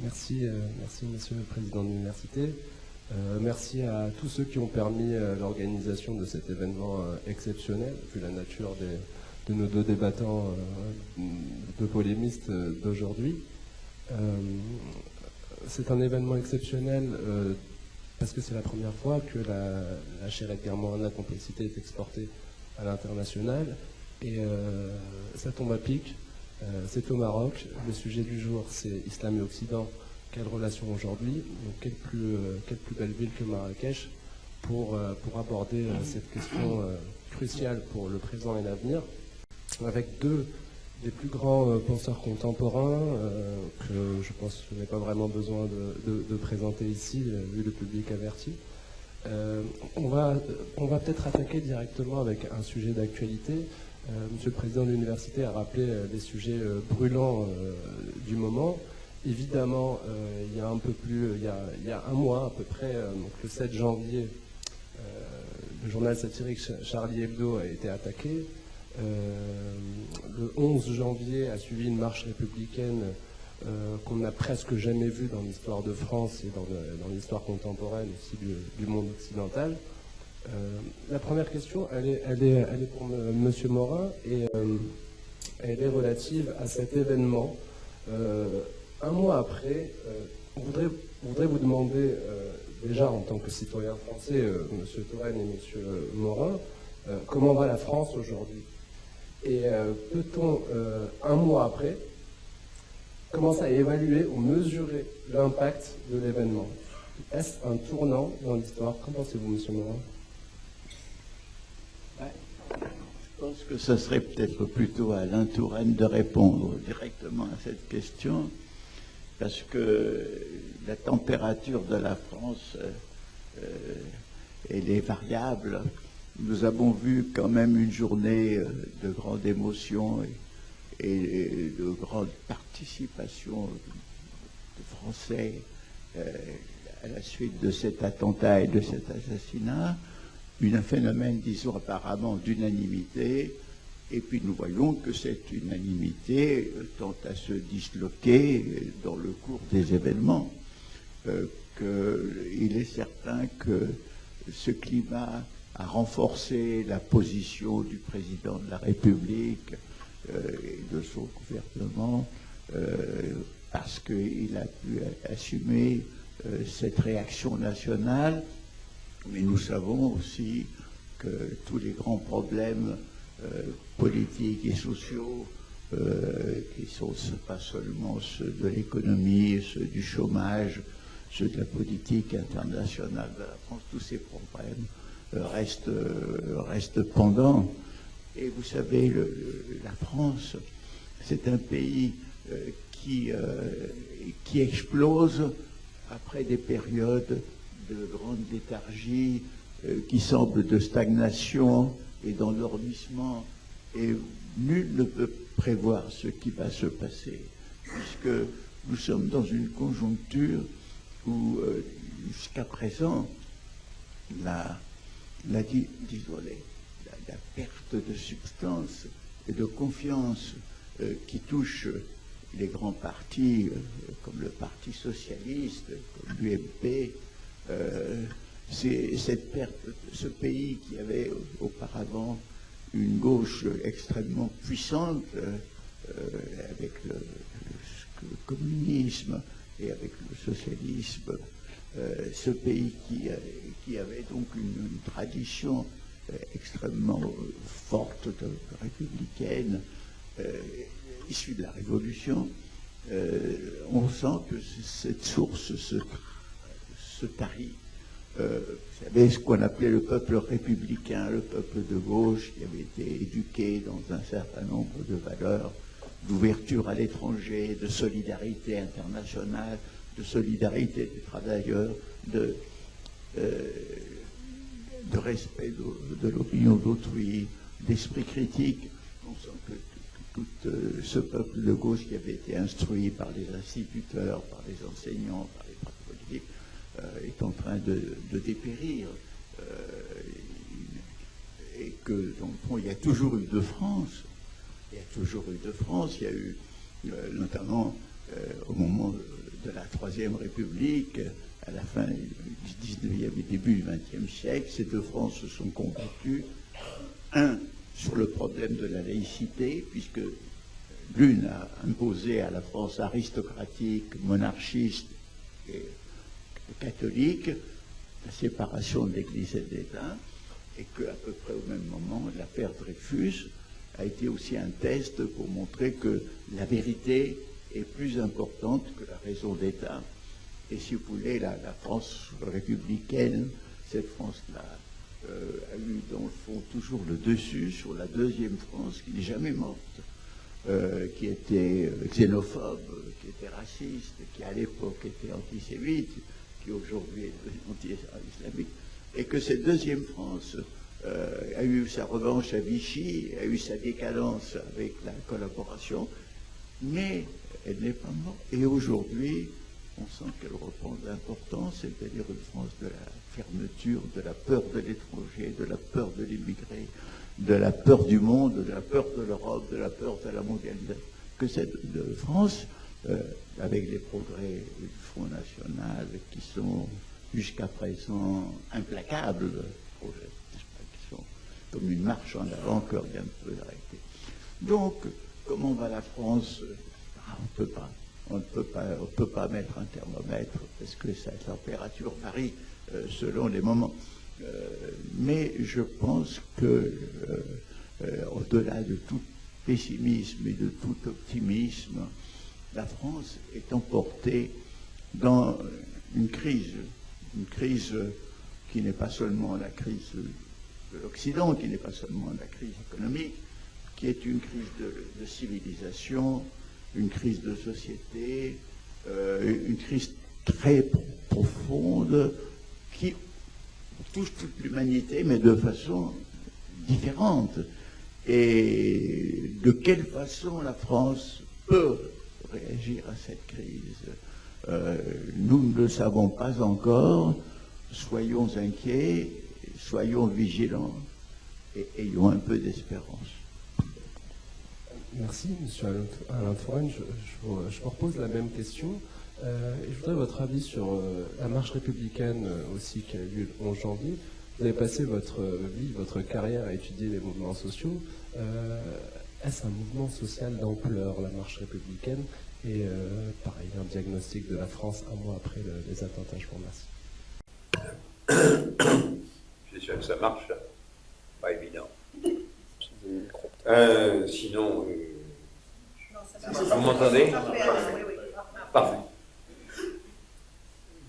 Merci, merci Monsieur le Président de l'Université. Merci à tous ceux qui ont permis l'organisation de cet événement exceptionnel, vu la nature de nos deux débattants, deux polémistes d'aujourd'hui. C'est un événement exceptionnel parce que c'est la première fois que la chaire Edgar Morin Complexité est exportée à l'international. Et ça tombe à pic. C'est au Maroc. Le sujet du jour, c'est Islam et Occident. Quelle relation aujourd'hui? Donc, quelle plus belle ville que Marrakech pour aborder cette question cruciale pour le présent et l'avenir, avec deux des plus grands penseurs contemporains que je pense que je n'ai pas vraiment besoin de présenter ici, vu le public averti. On va peut-être attaquer directement avec un sujet d'actualité. Monsieur le Président de l'Université a rappelé les sujets brûlants du moment. Évidemment, il y a un mois à peu près, donc le 7 janvier, le journal satirique Charlie Hebdo a été attaqué. Le 11 janvier a suivi une marche républicaine qu'on n'a presque jamais vue dans l'histoire de France et dans l'histoire contemporaine aussi du monde occidental. La première question, elle est pour Monsieur Morin et elle est relative à cet événement. Un mois après, on voudrait vous demander, déjà en tant que citoyen français, Monsieur Touraine et Monsieur Morin, comment va la France aujourd'hui? Et peut-on, un mois après, commencer à évaluer ou mesurer l'impact de l'événement? Est-ce un tournant dans l'histoire? Qu'en pensez-vous, Monsieur Morin? Je pense que ce serait peut-être plutôt à Alain Touraine de répondre directement à cette question, parce que la température de la France, elle est variable. Nous avons vu quand même une journée de grande émotion et de grande participation de Français à la suite de cet attentat et de cet assassinat. Un phénomène, disons, apparemment d'unanimité, et puis nous voyons que cette unanimité tend à se disloquer dans le cours des événements, qu'il est certain que ce climat a renforcé la position du président de la République et de son gouvernement, parce qu'il a pu assumer cette réaction nationale. Mais nous savons aussi que tous les grands problèmes politiques et sociaux, qui sont pas seulement ceux de l'économie, ceux du chômage, ceux de la politique internationale de la France, tous ces problèmes restent pendants. Et vous savez, la France, c'est un pays qui explose après des périodes de grande léthargie, qui semble de stagnation et d'endormissement, et nul ne peut prévoir ce qui va se passer, puisque nous sommes dans une conjoncture où, jusqu'à présent, la perte de substance et de confiance qui touche les grands partis, comme le Parti socialiste, comme l'UMP, c'est cette perte de ce pays qui avait auparavant une gauche extrêmement puissante, avec le communisme et avec le socialisme, ce pays qui avait donc une tradition extrêmement forte républicaine, issue de la Révolution. On sent que cette source se tarit. Vous savez, ce qu'on appelait le peuple républicain, le peuple de gauche, qui avait été éduqué dans un certain nombre de valeurs, d'ouverture à l'étranger, de solidarité internationale, de solidarité des travailleurs, de respect de l'opinion d'autrui, d'esprit critique. On sent que tout ce peuple de gauche qui avait été instruit par les instituteurs, par les enseignants, par les partis politiques, est en train de dépérir. Et que, dans le fond, il y a toujours eu de France. Il y a toujours eu de France. Il y a eu, notamment au moment de la Troisième République, à la fin du XIXe et début du XXe siècle, ces deux France se sont combattues. Un, sur le problème de la laïcité, puisque l'une a imposé à la France aristocratique, monarchiste et catholique la séparation de l'Église et de l'État, et qu'à peu près au même moment, l'affaire Dreyfus a été aussi un test pour montrer que la vérité est plus importante que la raison d'État. Et si vous voulez, la France républicaine, cette France-là, a eu dans le fond toujours le dessus sur la deuxième France, qui n'est jamais morte, qui était xénophobe, qui était raciste, qui à l'époque était antisémite, qui aujourd'hui est anti-islamique, et que cette deuxième France a eu sa revanche à Vichy, a eu sa décadence avec la collaboration, mais elle n'est pas morte. Et aujourd'hui, on sent qu'elle reprend de l'importance, c'est-à-dire une France de la fermeture, de la peur de l'étranger, de la peur de l'immigré, de la peur du monde, de la peur de l'Europe, de la peur de la mondialisation. Que cette France, avec les progrès du Front National qui sont jusqu'à présent implacables, qui sont comme une marche en avant que rien ne peut arrêter. Donc, comment va la France? On ne peut pas mettre un thermomètre parce que sa température varie selon les moments. Mais je pense que, au-delà de tout pessimisme et de tout optimisme, la France est emportée dans une crise qui n'est pas seulement la crise de l'Occident, qui n'est pas seulement la crise économique, qui est une crise de civilisation, une crise de société, une crise très profonde qui touche toute l'humanité, mais de façon différente. Et de quelle façon la France peut réagir à cette crise? Nous ne le savons pas encore. Soyons inquiets, soyons vigilants et ayons un peu d'espérance. Merci, Monsieur Alain Touraine. Je vous repose la même question. Je voudrais votre avis sur la marche républicaine aussi qui a eu lieu le 11 janvier. Vous avez passé votre vie, votre carrière à étudier les mouvements sociaux. Est-ce un mouvement social d'ampleur, la marche républicaine? Et pareil, un diagnostic de la France un mois après les attentats. Je vous remercie. C'est sûr que ça marche, là. Pas évident. Sinon, vous m'entendez? Parfait.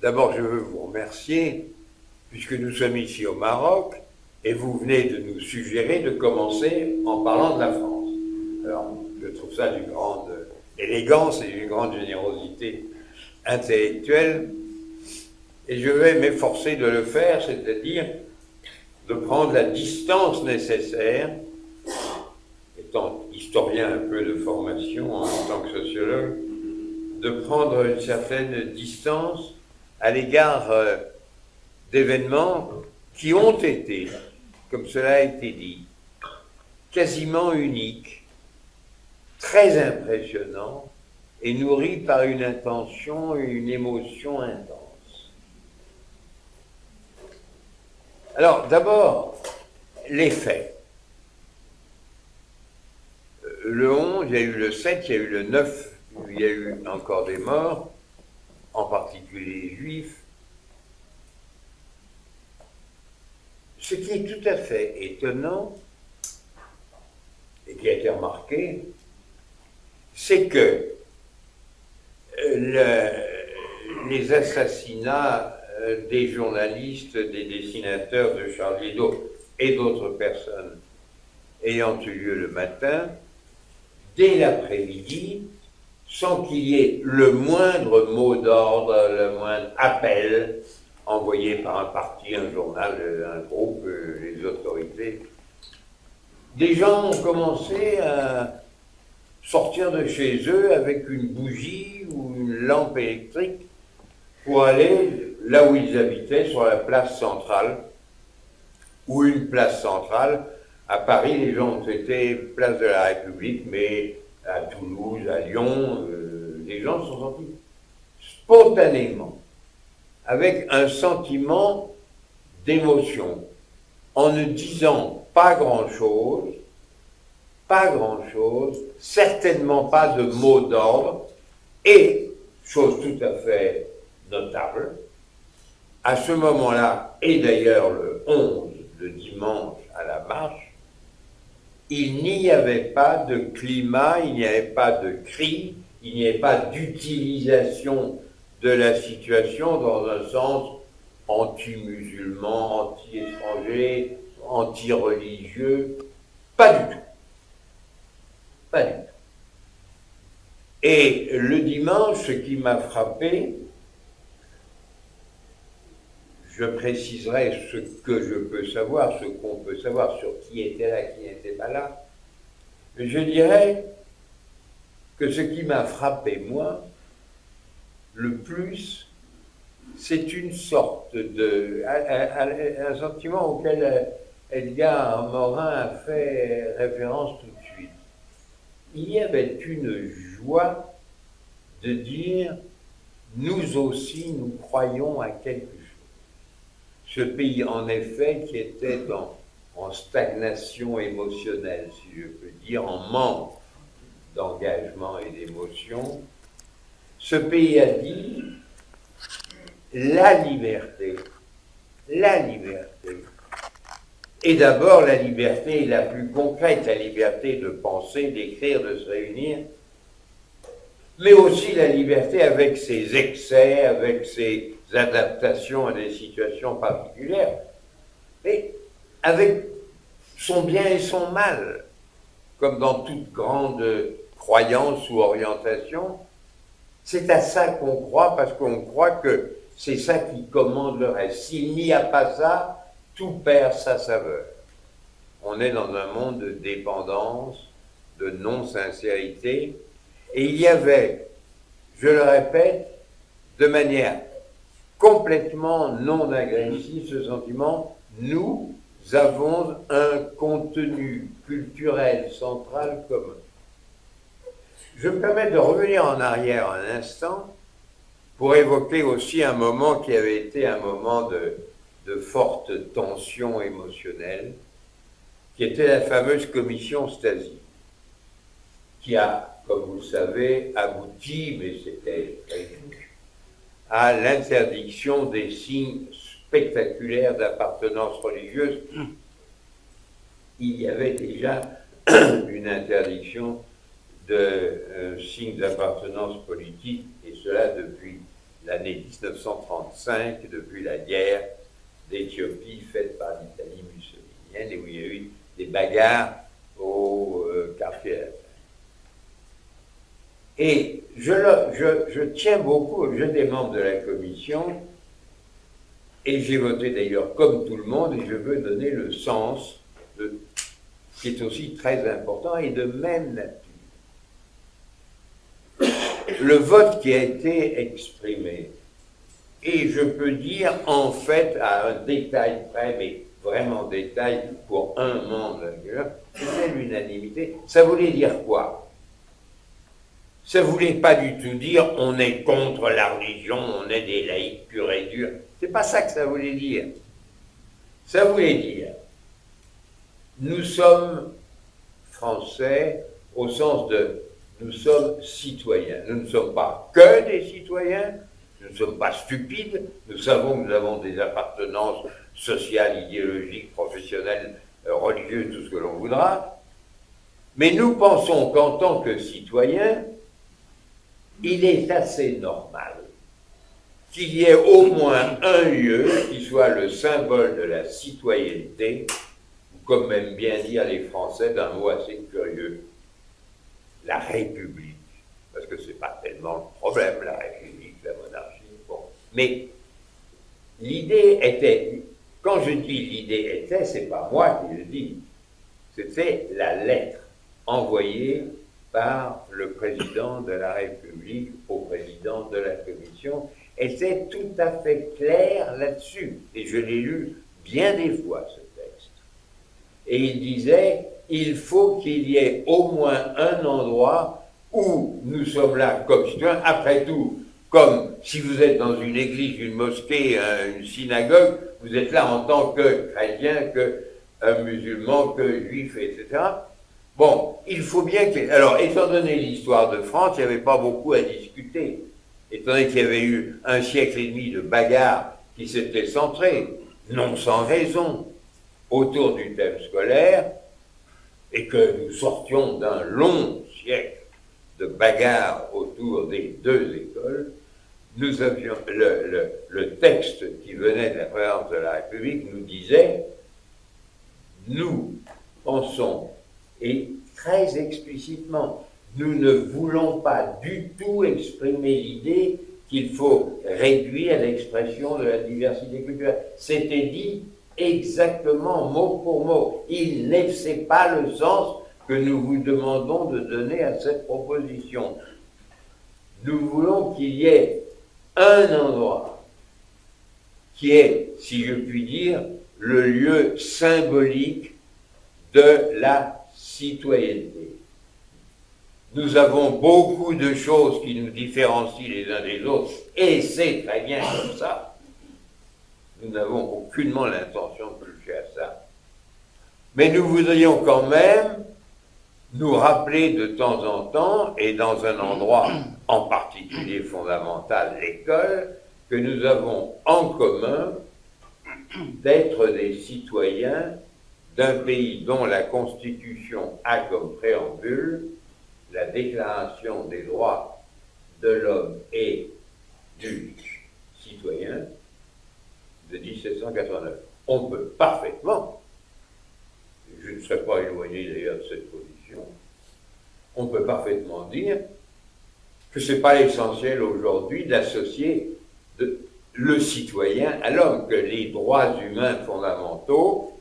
D'abord, je veux vous remercier, puisque nous sommes ici au Maroc, et vous venez de nous suggérer de commencer en parlant de la France. Alors, je trouve ça d'une grande élégance et d'une grande générosité intellectuelle, et je vais m'efforcer de le faire, c'est-à-dire de prendre la distance nécessaire, étant historien un peu de formation en tant que sociologue, de prendre une certaine distance à l'égard d'événements qui ont été, comme cela a été dit, quasiment uniques, très impressionnants et nourris par une intention et une émotion intense. Alors, d'abord, les faits. Le 11, il y a eu le 7, il y a eu le 9, il y a eu encore des morts, en particulier les Juifs. Ce qui est tout à fait étonnant, et qui a été remarqué, c'est que les assassinats des journalistes, des dessinateurs de Charlie Hebdo et d'autres personnes ayant eu lieu le matin, dès l'après-midi, sans qu'il y ait le moindre mot d'ordre, le moindre appel envoyé par un parti, un journal, un groupe, les autorités, des gens ont commencé à sortir de chez eux avec une bougie ou une lampe électrique pour aller là où ils habitaient, sur la place centrale, ou une place centrale. À Paris, les gens ont été place de la République, mais à Toulouse, à Lyon, les gens sont sortis spontanément, avec un sentiment d'émotion, en ne disant pas grand-chose, certainement pas de mots d'ordre, et, chose tout à fait notable, à ce moment-là, et d'ailleurs le 11, le dimanche à la marche, il n'y avait pas de climat, il n'y avait pas de cri, il n'y avait pas d'utilisation de la situation dans un sens anti-musulman, anti-étranger, anti-religieux, pas du tout. Pas du tout. Et le dimanche, ce qui m'a frappé, je préciserai ce que je peux savoir, ce qu'on peut savoir sur qui était là, qui n'était pas là. Je dirais que ce qui m'a frappé, moi, le plus, c'est une sorte de... un sentiment auquel Edgar Morin a fait référence tout de suite. Il y avait une joie de dire « nous aussi, nous croyons à quelque chose ». Ce pays, en effet, qui était en stagnation émotionnelle, si je peux dire, en manque d'engagement et d'émotion, ce pays a dit la liberté, et d'abord la liberté la plus concrète, la liberté de penser, d'écrire, de se réunir, mais aussi la liberté avec ses excès, avec ses adaptations à des situations particulières, mais avec son bien et son mal, comme dans toute grande croyance ou orientation. C'est à ça qu'on croit, parce qu'on croit que c'est ça qui commande le reste. S'il n'y a pas ça, tout perd sa saveur. On est dans un monde de dépendance, de non-sincérité, et il y avait, je le répète, de manière complètement non agressive, ce sentiment, nous avons un contenu culturel central commun. Je me permets de revenir en arrière un instant pour évoquer aussi un moment qui avait été un moment de forte tension émotionnelle, qui était la fameuse commission Stasi, qui a, comme vous le savez, abouti, mais c'était prévu, à l'interdiction des signes spectaculaires d'appartenance religieuse. Il y avait déjà une interdiction de signes d'appartenance politique, et cela depuis l'année 1935, depuis la guerre d'Éthiopie faite par l'Italie mussolinienne, et où il y a eu des bagarres au quartier latin. Et je tiens beaucoup, j'étais membre de la commission, et j'ai voté d'ailleurs comme tout le monde, et je veux donner le sens qui est aussi très important et de même nature. Le vote qui a été exprimé, et je peux dire en fait à un détail près, mais vraiment détail pour un membre, c'était l'unanimité. Ça voulait dire quoi? Ça voulait pas du tout dire on est contre la religion, on est des laïcs purs et durs. C'est pas ça que ça voulait dire. Ça voulait dire nous sommes français au sens de nous sommes citoyens. Nous ne sommes pas que des citoyens, nous ne sommes pas stupides, nous savons que nous avons des appartenances sociales, idéologiques, professionnelles, religieuses, tout ce que l'on voudra, mais nous pensons qu'en tant que citoyens, il est assez normal qu'il y ait au moins un lieu qui soit le symbole de la citoyenneté, ou comme aiment bien dire les Français d'un mot assez curieux, la République. Parce que ce n'est pas tellement le problème, la République, la monarchie. Bon. Mais l'idée était, quand je dis l'idée était, c'est pas moi qui le dis, c'était la lettre envoyée par le président de la République au président de la Commission, était tout à fait clair là-dessus. Et je l'ai lu bien des fois, ce texte. Et il disait, il faut qu'il y ait au moins un endroit où nous sommes là comme citoyens. Après tout, comme si vous êtes dans une église, une mosquée, une synagogue, vous êtes là en tant que chrétien, que musulman, que juif, etc. Bon, il faut bien que... Alors, étant donné l'histoire de France, il n'y avait pas beaucoup à discuter. Étant donné qu'il y avait eu un siècle et demi de bagarres qui s'étaient centrées, non sans raison, autour du thème scolaire, et que nous sortions d'un long siècle de bagarres autour des deux écoles, nous avions le texte qui venait de la présidence de la République nous disait « Nous pensons, et très explicitement, nous ne voulons pas du tout exprimer l'idée qu'il faut réduire l'expression de la diversité culturelle. » C'était dit exactement mot pour mot. Il ne laissait pas le sens que nous vous demandons de donner à cette proposition. Nous voulons qu'il y ait un endroit qui est, si je puis dire, le lieu symbolique de la citoyenneté. Nous avons beaucoup de choses qui nous différencient les uns des autres, et c'est très bien comme ça. Nous n'avons aucunement l'intention de toucher à ça. Mais nous voudrions quand même nous rappeler de temps en temps, et dans un endroit en particulier fondamental, l'école, que nous avons en commun d'être des citoyens d'un pays dont la Constitution a comme préambule la Déclaration des droits de l'homme et du citoyen de 1789. On peut parfaitement, je ne serais pas éloigné d'ailleurs de cette position, on peut parfaitement dire que ce n'est pas l'essentiel aujourd'hui d'associer le citoyen à l'homme, que les droits humains fondamentaux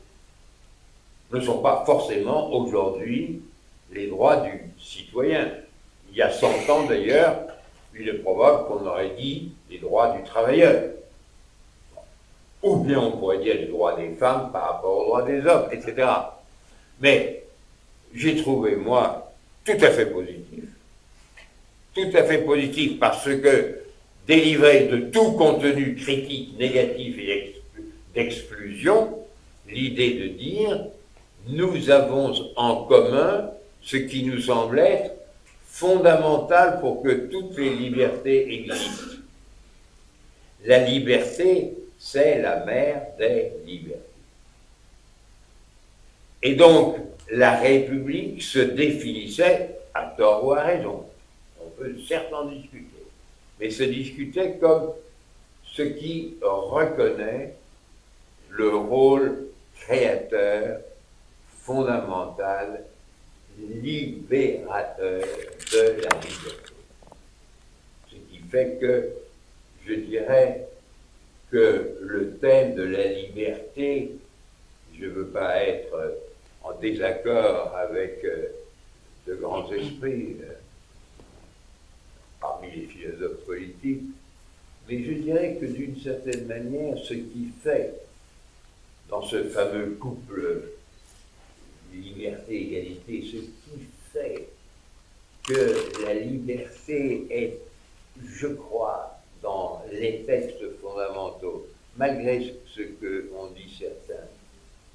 ne sont pas forcément aujourd'hui les droits du citoyen. Il y a 100 ans d'ailleurs, il est probable qu'on aurait dit les droits du travailleur. Ou bien on pourrait dire les droits des femmes par rapport aux droits des hommes, etc. Mais j'ai trouvé, moi, tout à fait positif parce que délivré de tout contenu critique, négatif et d'exclusion, l'idée de dire nous avons en commun ce qui nous semble être fondamental pour que toutes les libertés existent. La liberté, c'est la mère des libertés. Et donc, la République se définissait, à tort ou à raison, on peut certes en discuter, mais se discutait comme ce qui reconnaît le rôle créateur, fondamental, libérateur de la liberté. Ce qui fait que, je dirais, que le thème de la liberté, je ne veux pas être en désaccord avec de grands esprits parmi les philosophes politiques, mais je dirais que d'une certaine manière, ce qui fait, dans ce fameux couple liberté-égalité, ce qui fait que la liberté est, je crois, dans les textes fondamentaux, malgré ce que ont dit certains,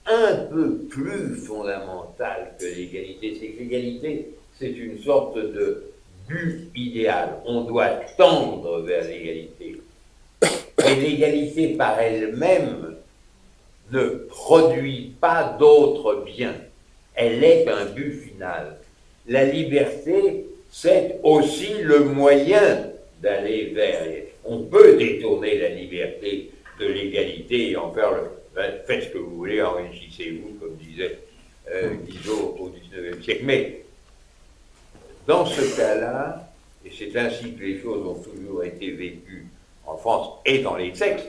un peu plus fondamental que l'égalité, c'est que l'égalité, c'est une sorte de but idéal. On doit tendre vers l'égalité. Et l'égalité par elle-même ne produit pas d'autres biens. Elle est un but final. La liberté, c'est aussi le moyen d'aller vers... On peut détourner la liberté de l'égalité et en faire le... Faites ce que vous voulez, enrichissez-vous, comme disait Guizot au XIXe siècle. Mais dans ce cas-là, et c'est ainsi que les choses ont toujours été vécues en France et dans les textes,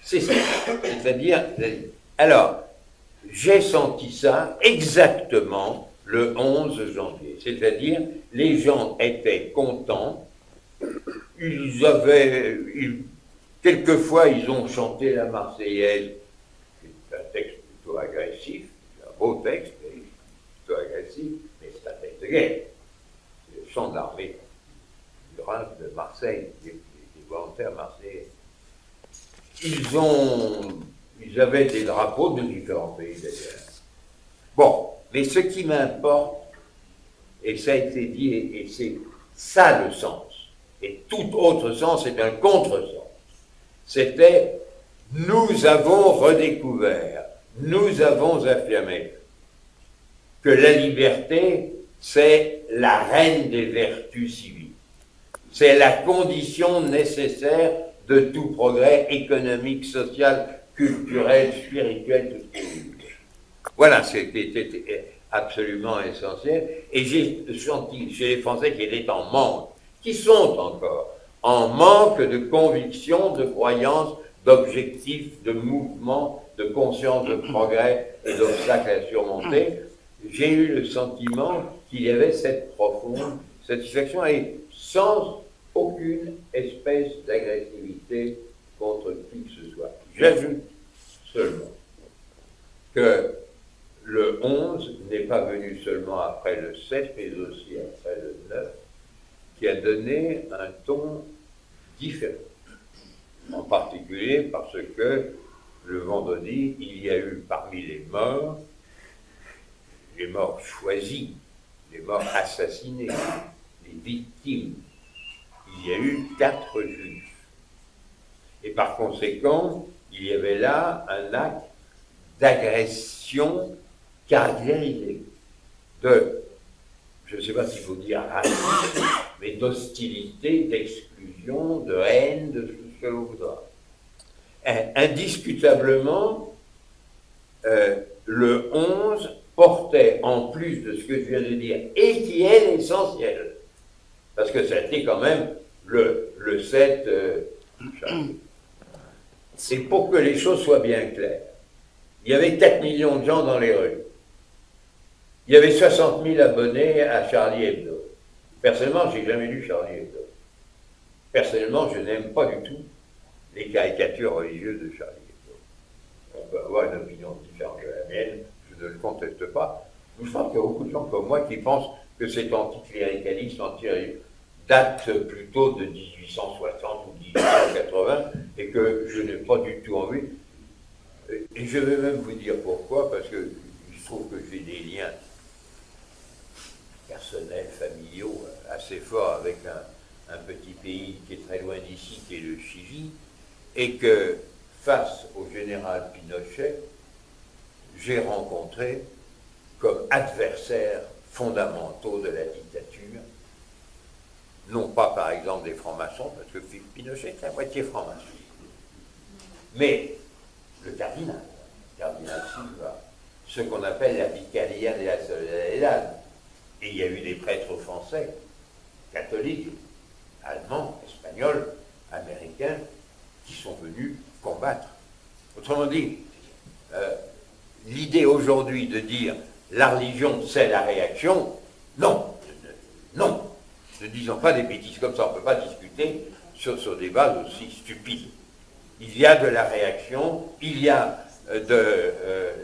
c'est ça. C'est-à-dire... Alors, j'ai senti ça exactement le 11 janvier. C'est-à-dire, les gens étaient contents. Quelquefois, ils ont chanté la Marseillaise. C'est un texte plutôt agressif, c'est un beau texte, mais plutôt agressif, mais c'est un texte de guerre. C'est le chant d'armée du Rhin de Marseille, des volontaires marseillais. Ils avaient des drapeaux de différents pays d'ailleurs. Bon, mais ce qui m'importe, et ça a été dit, et c'est ça le sens, et tout autre sens est un contresens, c'était « nous avons redécouvert, nous avons affirmé que la liberté, c'est la reine des vertus civiles. C'est la condition nécessaire de tout progrès économique, social, culturel, spirituel, tout ce que vous voulez. » Voilà, c'était absolument essentiel. Et j'ai senti chez les Français qui étaient en manque, qui sont encore en manque de conviction, de croyance, d'objectifs, de mouvement, de conscience de progrès et d'obstacles à surmonter. J'ai eu le sentiment qu'il y avait cette profonde satisfaction et sans aucune espèce d'agressivité contre qui que ce soit. J'ajoute seulement que le 11 n'est pas venu seulement après le 7, mais aussi après le 9, qui a donné un ton différent. En particulier parce que le vendredi, il y a eu parmi les morts choisis, les morts assassinés, les victimes, il y a eu 4 juifs. Et par conséquent, il y avait là un acte d'agression caractérisé, je ne sais pas s'il faut dire racisme, mais d'hostilité, d'exclusion, de haine, de tout ce que l'on voudra. Indiscutablement, le 11 portait, en plus de ce que je viens de dire, et qui est l'essentiel, parce que ça a été quand même le 7 Et pour que les choses soient bien claires, il y avait 4 millions de gens dans les rues. Il y avait 60 000 abonnés à Charlie Hebdo. Personnellement, je n'ai jamais lu Charlie Hebdo. Personnellement, je n'aime pas du tout les caricatures religieuses de Charlie Hebdo. On peut avoir une opinion différente de la mienne, je ne le conteste pas. Je pense qu'il y a beaucoup de gens comme moi qui pensent que cet anticléricalisme date plutôt de 1860 ou 1880 et que je n'ai pas du tout envie. Et je vais même vous dire pourquoi, parce que je trouve que j'ai des liens personnels, familiaux assez forts avec un petit pays qui est très loin d'ici, qui est le Chili, et que face au général Pinochet, j'ai rencontré comme adversaires fondamentaux de la dictature, non pas par exemple des francs-maçons, parce que Pinochet est à moitié franc-maçon, mais le cardinal Silva, ce qu'on appelle la Vicaria de la Soledad. Et il y a eu des prêtres français, catholiques, allemands, espagnols, américains, qui sont venus combattre. Autrement dit, l'idée aujourd'hui de dire la religion c'est la réaction, non, non, ne disons pas des bêtises comme ça, on ne peut pas discuter sur des bases aussi stupides. Il y a de la réaction, il y a de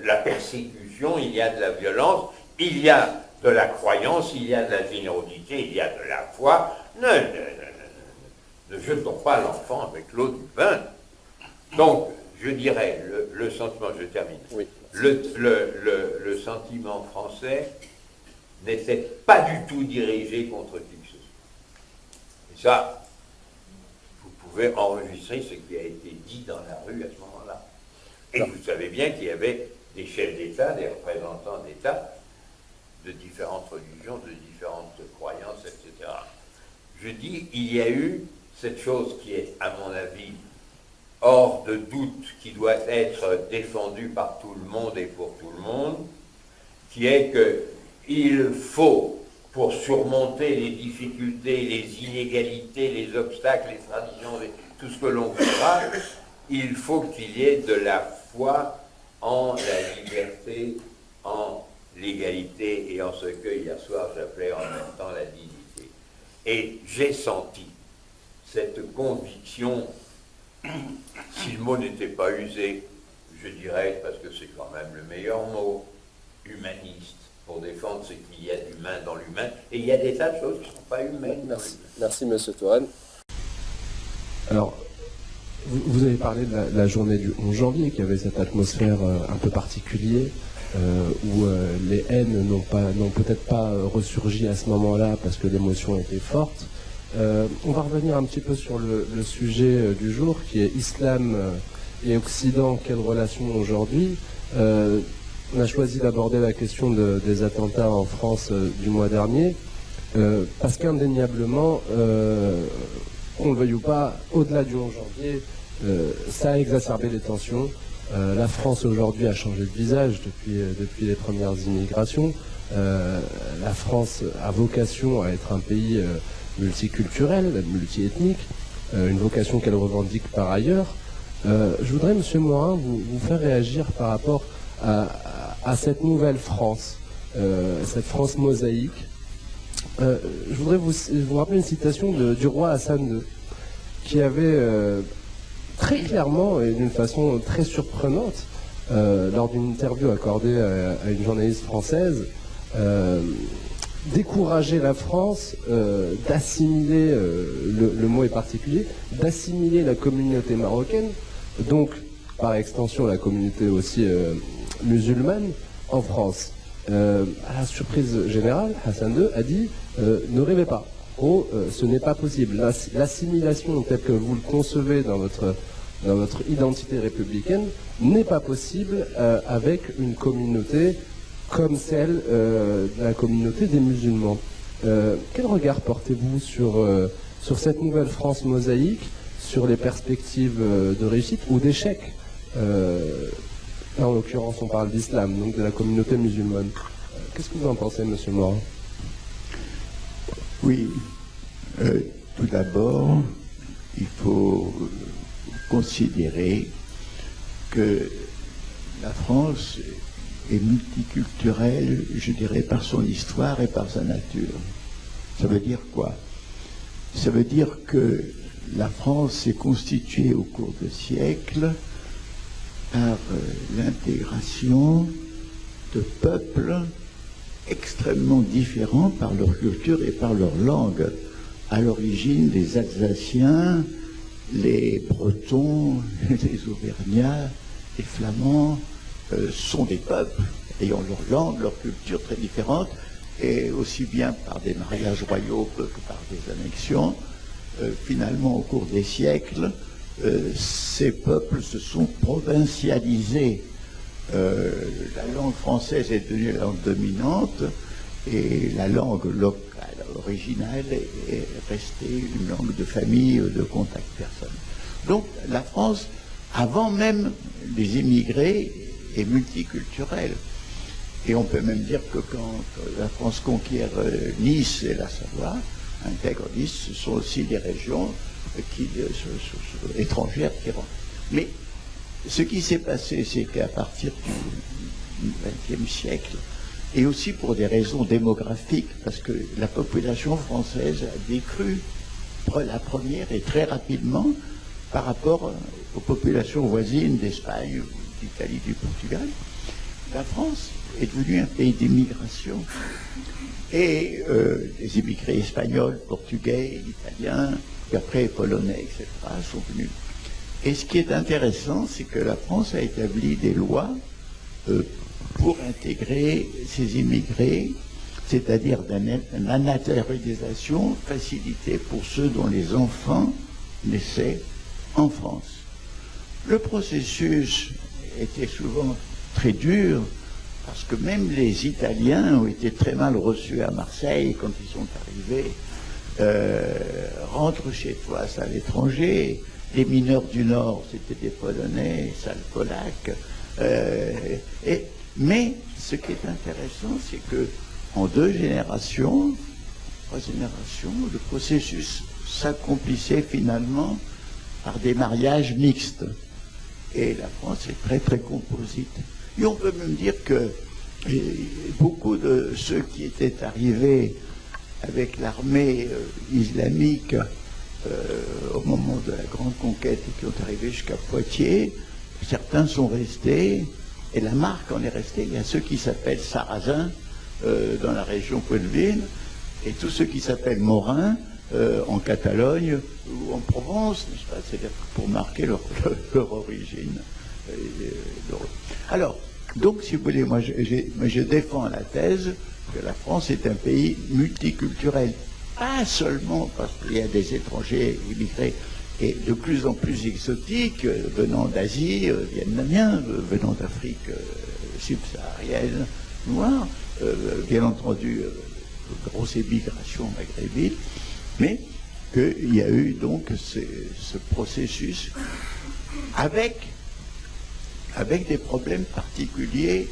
la persécution, il y a de la violence, il y a de la croyance, il y a de la générosité, il y a de la foi. Ne jetons pas l'enfant avec l'eau du bain. Donc, je dirais, le sentiment, je termine, oui. Le sentiment français n'était pas du tout dirigé contre qui que ce soit. Et ça, vous pouvez enregistrer ce qui a été dit dans la rue à ce moment-là. Et non. Vous savez bien qu'il y avait des chefs d'État, des représentants d'État, de différentes religions, de différentes croyances, etc. Je dis, il y a eu cette chose qui est, à mon avis, hors de doute, qui doit être défendue par tout le monde et pour tout le monde, qui est qu'il faut, pour surmonter les difficultés, les inégalités, les obstacles, les traditions, tout ce que l'on voudra, il faut qu'il y ait de la foi en la liberté, en l'égalité et en ce que hier soir j'appelais en même temps la dignité. Et j'ai senti cette conviction, si le mot n'était pas usé, je dirais, parce que c'est quand même le meilleur mot, humaniste, pour défendre ce qu'il y a d'humain dans l'humain. Et il y a des tas de choses qui ne sont pas humaines. Merci, M. Touraine. Alors, vous avez parlé de la journée du 11 janvier, qui avait cette atmosphère un peu particulière, où les haines n'ont peut-être pas ressurgi à ce moment-là parce que l'émotion était forte. On va revenir un petit peu sur le sujet du jour, qui est Islam et Occident, quelle relation aujourd'hui? On a choisi d'aborder la question des attentats en France du mois dernier, parce qu'indéniablement, qu'on le veuille ou pas, au-delà du 11 janvier, ça a exacerbé les tensions. La France aujourd'hui a changé de visage depuis les premières immigrations. La France a vocation à être un pays multiculturel, multiethnique, une vocation qu'elle revendique par ailleurs. Je voudrais, M. Morin, vous faire réagir par rapport à cette nouvelle France, cette France mosaïque. Je voudrais vous rappeler une citation du roi Hassan II, qui avait très clairement et d'une façon très surprenante, lors d'une interview accordée à une journaliste française, décourager la France d'assimiler, le mot est particulier, d'assimiler la communauté marocaine, donc par extension la communauté aussi musulmane, en France. À la surprise générale, Hassan II a dit ne rêvez pas. Ce n'est pas possible. L'assimilation telle que vous le concevez dans votre identité républicaine n'est pas possible avec une communauté comme celle de la communauté des musulmans. Quel regard portez-vous sur cette nouvelle France mosaïque, sur les perspectives de réussite ou d'échec? Là, en l'occurrence, on parle d'islam, donc de la communauté musulmane. Qu'est-ce que vous en pensez, M. Morin? Oui, tout d'abord, il faut considérer que la France est multiculturelle, je dirais, par son histoire et par sa nature. Ça veut dire quoi? Ça veut dire que la France s'est constituée au cours de siècles par l'intégration de peuples extrêmement différents par leur culture et par leur langue. À l'origine, les Alsaciens, les Bretons, les Auvergnats, les Flamands sont des peuples ayant leur langue, leur culture très différente, et aussi bien par des mariages royaux que par des annexions. Finalement, au cours des siècles, ces peuples se sont provincialisés. La langue française est devenue la langue dominante et la langue locale, originale, est restée une langue de famille, de contact personnel. Donc la France, avant même les immigrés, est multiculturelle. Et on peut même dire que quand la France conquiert Nice et la Savoie, intègre Nice, ce sont aussi des régions étrangères qui rentrent. Mais ce qui s'est passé, c'est qu'à partir du XXe siècle, et aussi pour des raisons démographiques, parce que la population française a décru la première et très rapidement par rapport aux populations voisines d'Espagne, d'Italie, du Portugal, la France est devenue un pays d'immigration. Et les immigrés espagnols, portugais, italiens, puis après polonais, etc., sont venus. Et ce qui est intéressant, c'est que la France a établi des lois pour intégrer ces immigrés, c'est-à-dire une naturalisation facilitée pour ceux dont les enfants naissaient en France. Le processus était souvent très dur, parce que même les Italiens ont été très mal reçus à Marseille quand ils sont arrivés. Rentre chez toi, c'est à l'étranger. Les mineurs du Nord, c'était des Polonais, sales Polacs. Mais ce qui est intéressant, c'est que en 2 générations, 3 générations, le processus s'accomplissait finalement par des mariages mixtes. Et la France est très très composite. Et on peut même dire que beaucoup de ceux qui étaient arrivés avec l'armée islamique au moment de la grande conquête et qui ont arrivé jusqu'à Poitiers, certains sont restés, et la marque en est restée. Il y a ceux qui s'appellent Sarrasins dans la région Poitevine, et tous ceux qui s'appellent Morins en Catalogne ou en Provence, n'est-ce pas? C'est-à-dire pour marquer leur origine. Alors, donc, si vous voulez, moi je défends la thèse que la France est un pays multiculturel. Pas seulement parce qu'il y a des étrangers immigrés et de plus en plus exotiques, venant d'Asie, vietnamiens, venant d'Afrique subsaharienne, noire, bien entendu, grosse émigration maghrébine, mais qu'il y a eu donc ce processus avec des problèmes particuliers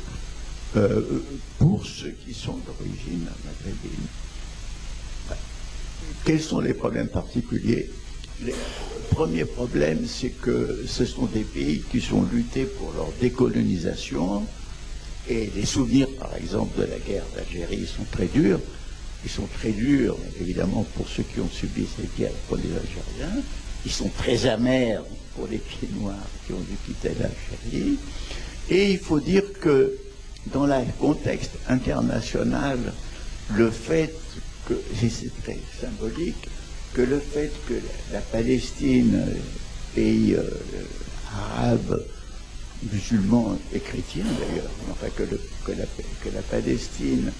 pour ceux qui sont d'origine maghrébine. Quels sont les problèmes particuliers? Le premier problème, c'est que ce sont des pays qui sont luttés pour leur décolonisation, et les souvenirs, par exemple, de la guerre d'Algérie sont très durs. Ils sont très durs, évidemment, pour ceux qui ont subi cette guerre pour les Algériens. Ils sont très amers pour les pieds noirs qui ont dû quitter l'Algérie. Et il faut dire que, dans le contexte international, le fait que, et c'est très symbolique, que le fait que la Palestine, pays arabe, musulman et chrétien d'ailleurs, enfin que la Palestine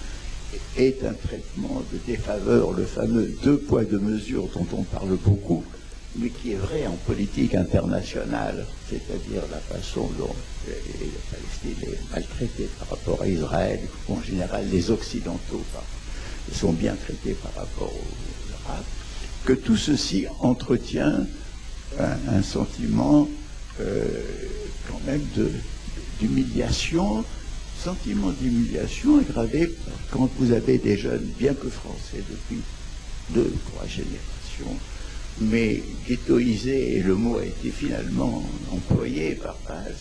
ait un traitement de défaveur, le fameux 2 poids 2 mesures dont on parle beaucoup, mais qui est vrai en politique internationale, c'est-à-dire la façon dont la Palestine est maltraitée par rapport à Israël, ou en général les Occidentaux sont bien traités par rapport aux Arabes, que tout ceci entretient un sentiment quand même d'humiliation, sentiment d'humiliation aggravé quand vous avez des jeunes, bien que français depuis 2 ou 3 générations, mais ghettoisés, et le mot a été finalement employé par Valls,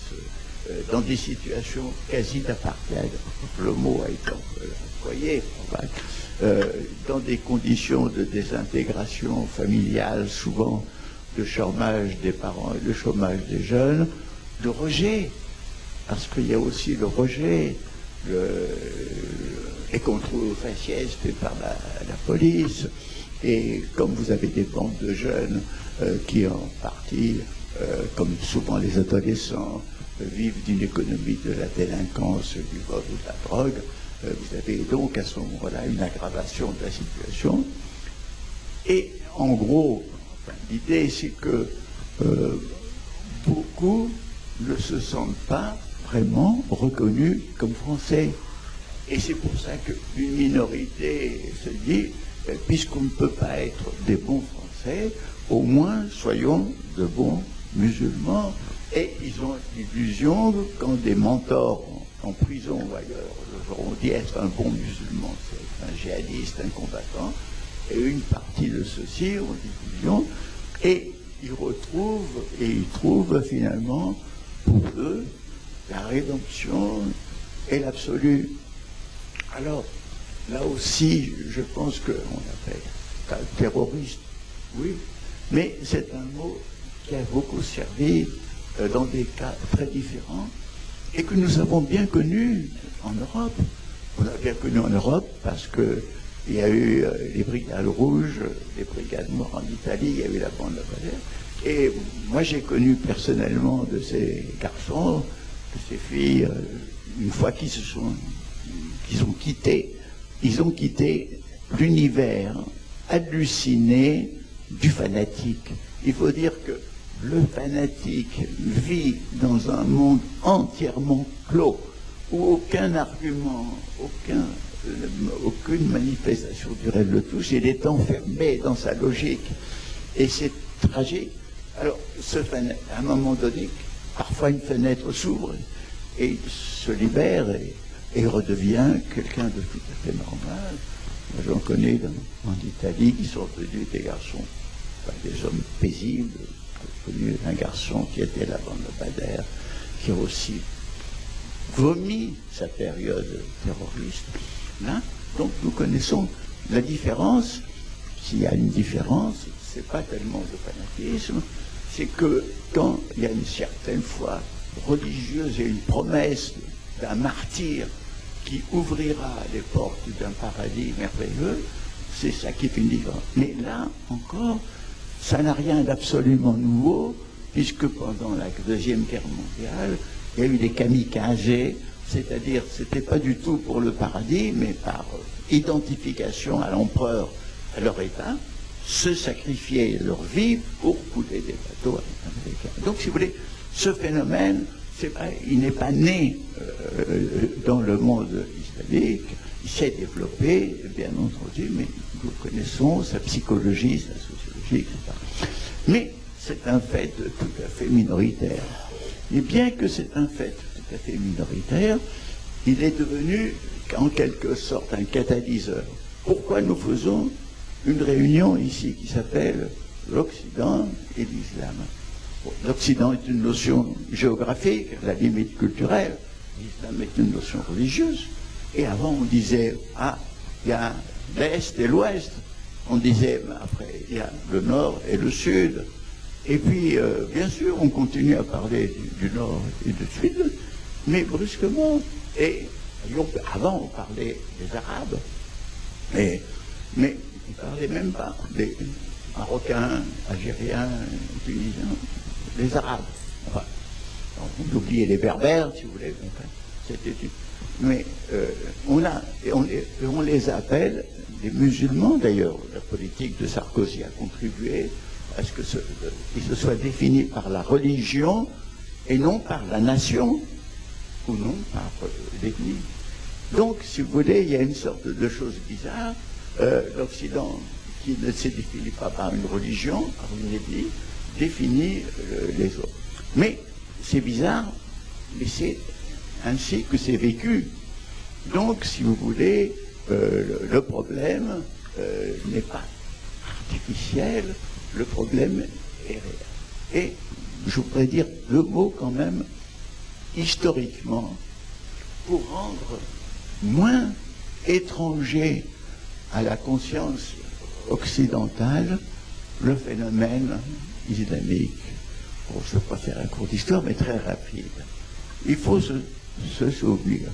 dans des situations quasi d'apartheid, le mot a été employé par Valls, dans des conditions de désintégration familiale, souvent de chômage des parents et de chômage des jeunes, de rejet, parce qu'il y a aussi le rejet, les contrôles faciès faits par la police, et comme vous avez des bandes de jeunes qui en partie, comme souvent les adolescents, vivent d'une économie de la délinquance, du vol ou de la drogue, vous avez donc à ce moment-là une aggravation de la situation. Et en gros, l'idée c'est que beaucoup ne se sentent pas vraiment reconnus comme français. Et c'est pour ça qu'une minorité se dit, puisqu'on ne peut pas être des bons français, au moins soyons de bons musulmans. Et ils ont l'illusion, quand des mentors en prison ou ailleurs leur ont dit être un bon musulman, c'est un djihadiste, un combattant, et une partie de ceux-ci ont l'illusion, et ils trouvent finalement pour eux la rédemption et l'absolu. Alors, là aussi, je pense qu'on appelle terroriste, oui, mais c'est un mot qui a beaucoup servi dans des cas très différents et que nous avons bien connu en Europe. On a bien connu en Europe parce qu'il y a eu les brigades rouges, les brigades noires en Italie, il y a eu la bande Bader. Et moi, j'ai connu personnellement de ces garçons, de ces filles, une fois qu'ils ont quitté l'univers halluciné du fanatique. Il faut dire que le fanatique vit dans un monde entièrement clos, où aucun argument, aucune manifestation du rêve le touche, il est enfermé dans sa logique. Et c'est tragique. Alors, à un moment donné, parfois une fenêtre s'ouvre et il se libère et redevient quelqu'un de tout à fait normal. Moi, j'en connais en Italie qui sont devenus des garçons, des hommes paisibles. J'ai connu un garçon qui était la bande Bader, qui a aussi vomi sa période terroriste. Là, donc nous connaissons la différence. S'il y a une différence, c'est pas tellement le fanatisme, c'est que quand il y a une certaine foi religieuse et une promesse d'un martyr qui ouvrira les portes d'un paradis merveilleux, c'est ça qui fait une différence. Mais là, encore, ça n'a rien d'absolument nouveau, puisque pendant la Deuxième Guerre mondiale, il y a eu des kamikazes, c'est-à-dire, c'était pas du tout pour le paradis, mais par identification à l'empereur, à leur État, se sacrifier leur vie pour couler des bateaux américains. Donc, si vous voulez, ce phénomène, c'est vrai, il n'est pas né dans le monde islamique, il s'est développé, bien entendu, mais nous connaissons sa psychologie, sa sociologie, etc. Mais c'est un fait tout à fait minoritaire. Et bien que c'est un fait tout à fait minoritaire, il est devenu en quelque sorte un catalyseur. Pourquoi nous faisons une réunion ici qui s'appelle l'Occident et l'Islam? Bon, l'Occident est une notion géographique, la limite culturelle, l'Islam est une notion religieuse. Et avant on disait, ah, il y a l'Est et l'Ouest. On disait, ben, après, il y a le Nord et le Sud. Et puis, bien sûr, on continue à parler du Nord et du Sud, mais brusquement, et avant on parlait des Arabes, mais on ne parlait même pas des Marocains, Algériens, Tunisiens, les Arabes. Enfin, on oubliait les Berbères, si vous voulez. Enfin, c'était une... Mais on les appelle des musulmans, d'ailleurs. La politique de Sarkozy a contribué à ce qu'ils se soient définis par la religion et non par la nation, ou non par l'ethnie. Donc, si vous voulez, il y a une sorte de chose bizarre. L'Occident, qui ne se définit pas par une religion, par une ethnie, définit les autres. Mais c'est bizarre, mais c'est ainsi que c'est vécu. Donc, si vous voulez, le problème n'est pas artificiel, le problème est réel. Et je voudrais dire le mot quand même, historiquement, pour rendre moins étranger à la conscience occidentale le phénomène islamique. Bon, je ne vais pas faire un cours d'histoire, mais très rapide. Il faut se souvenir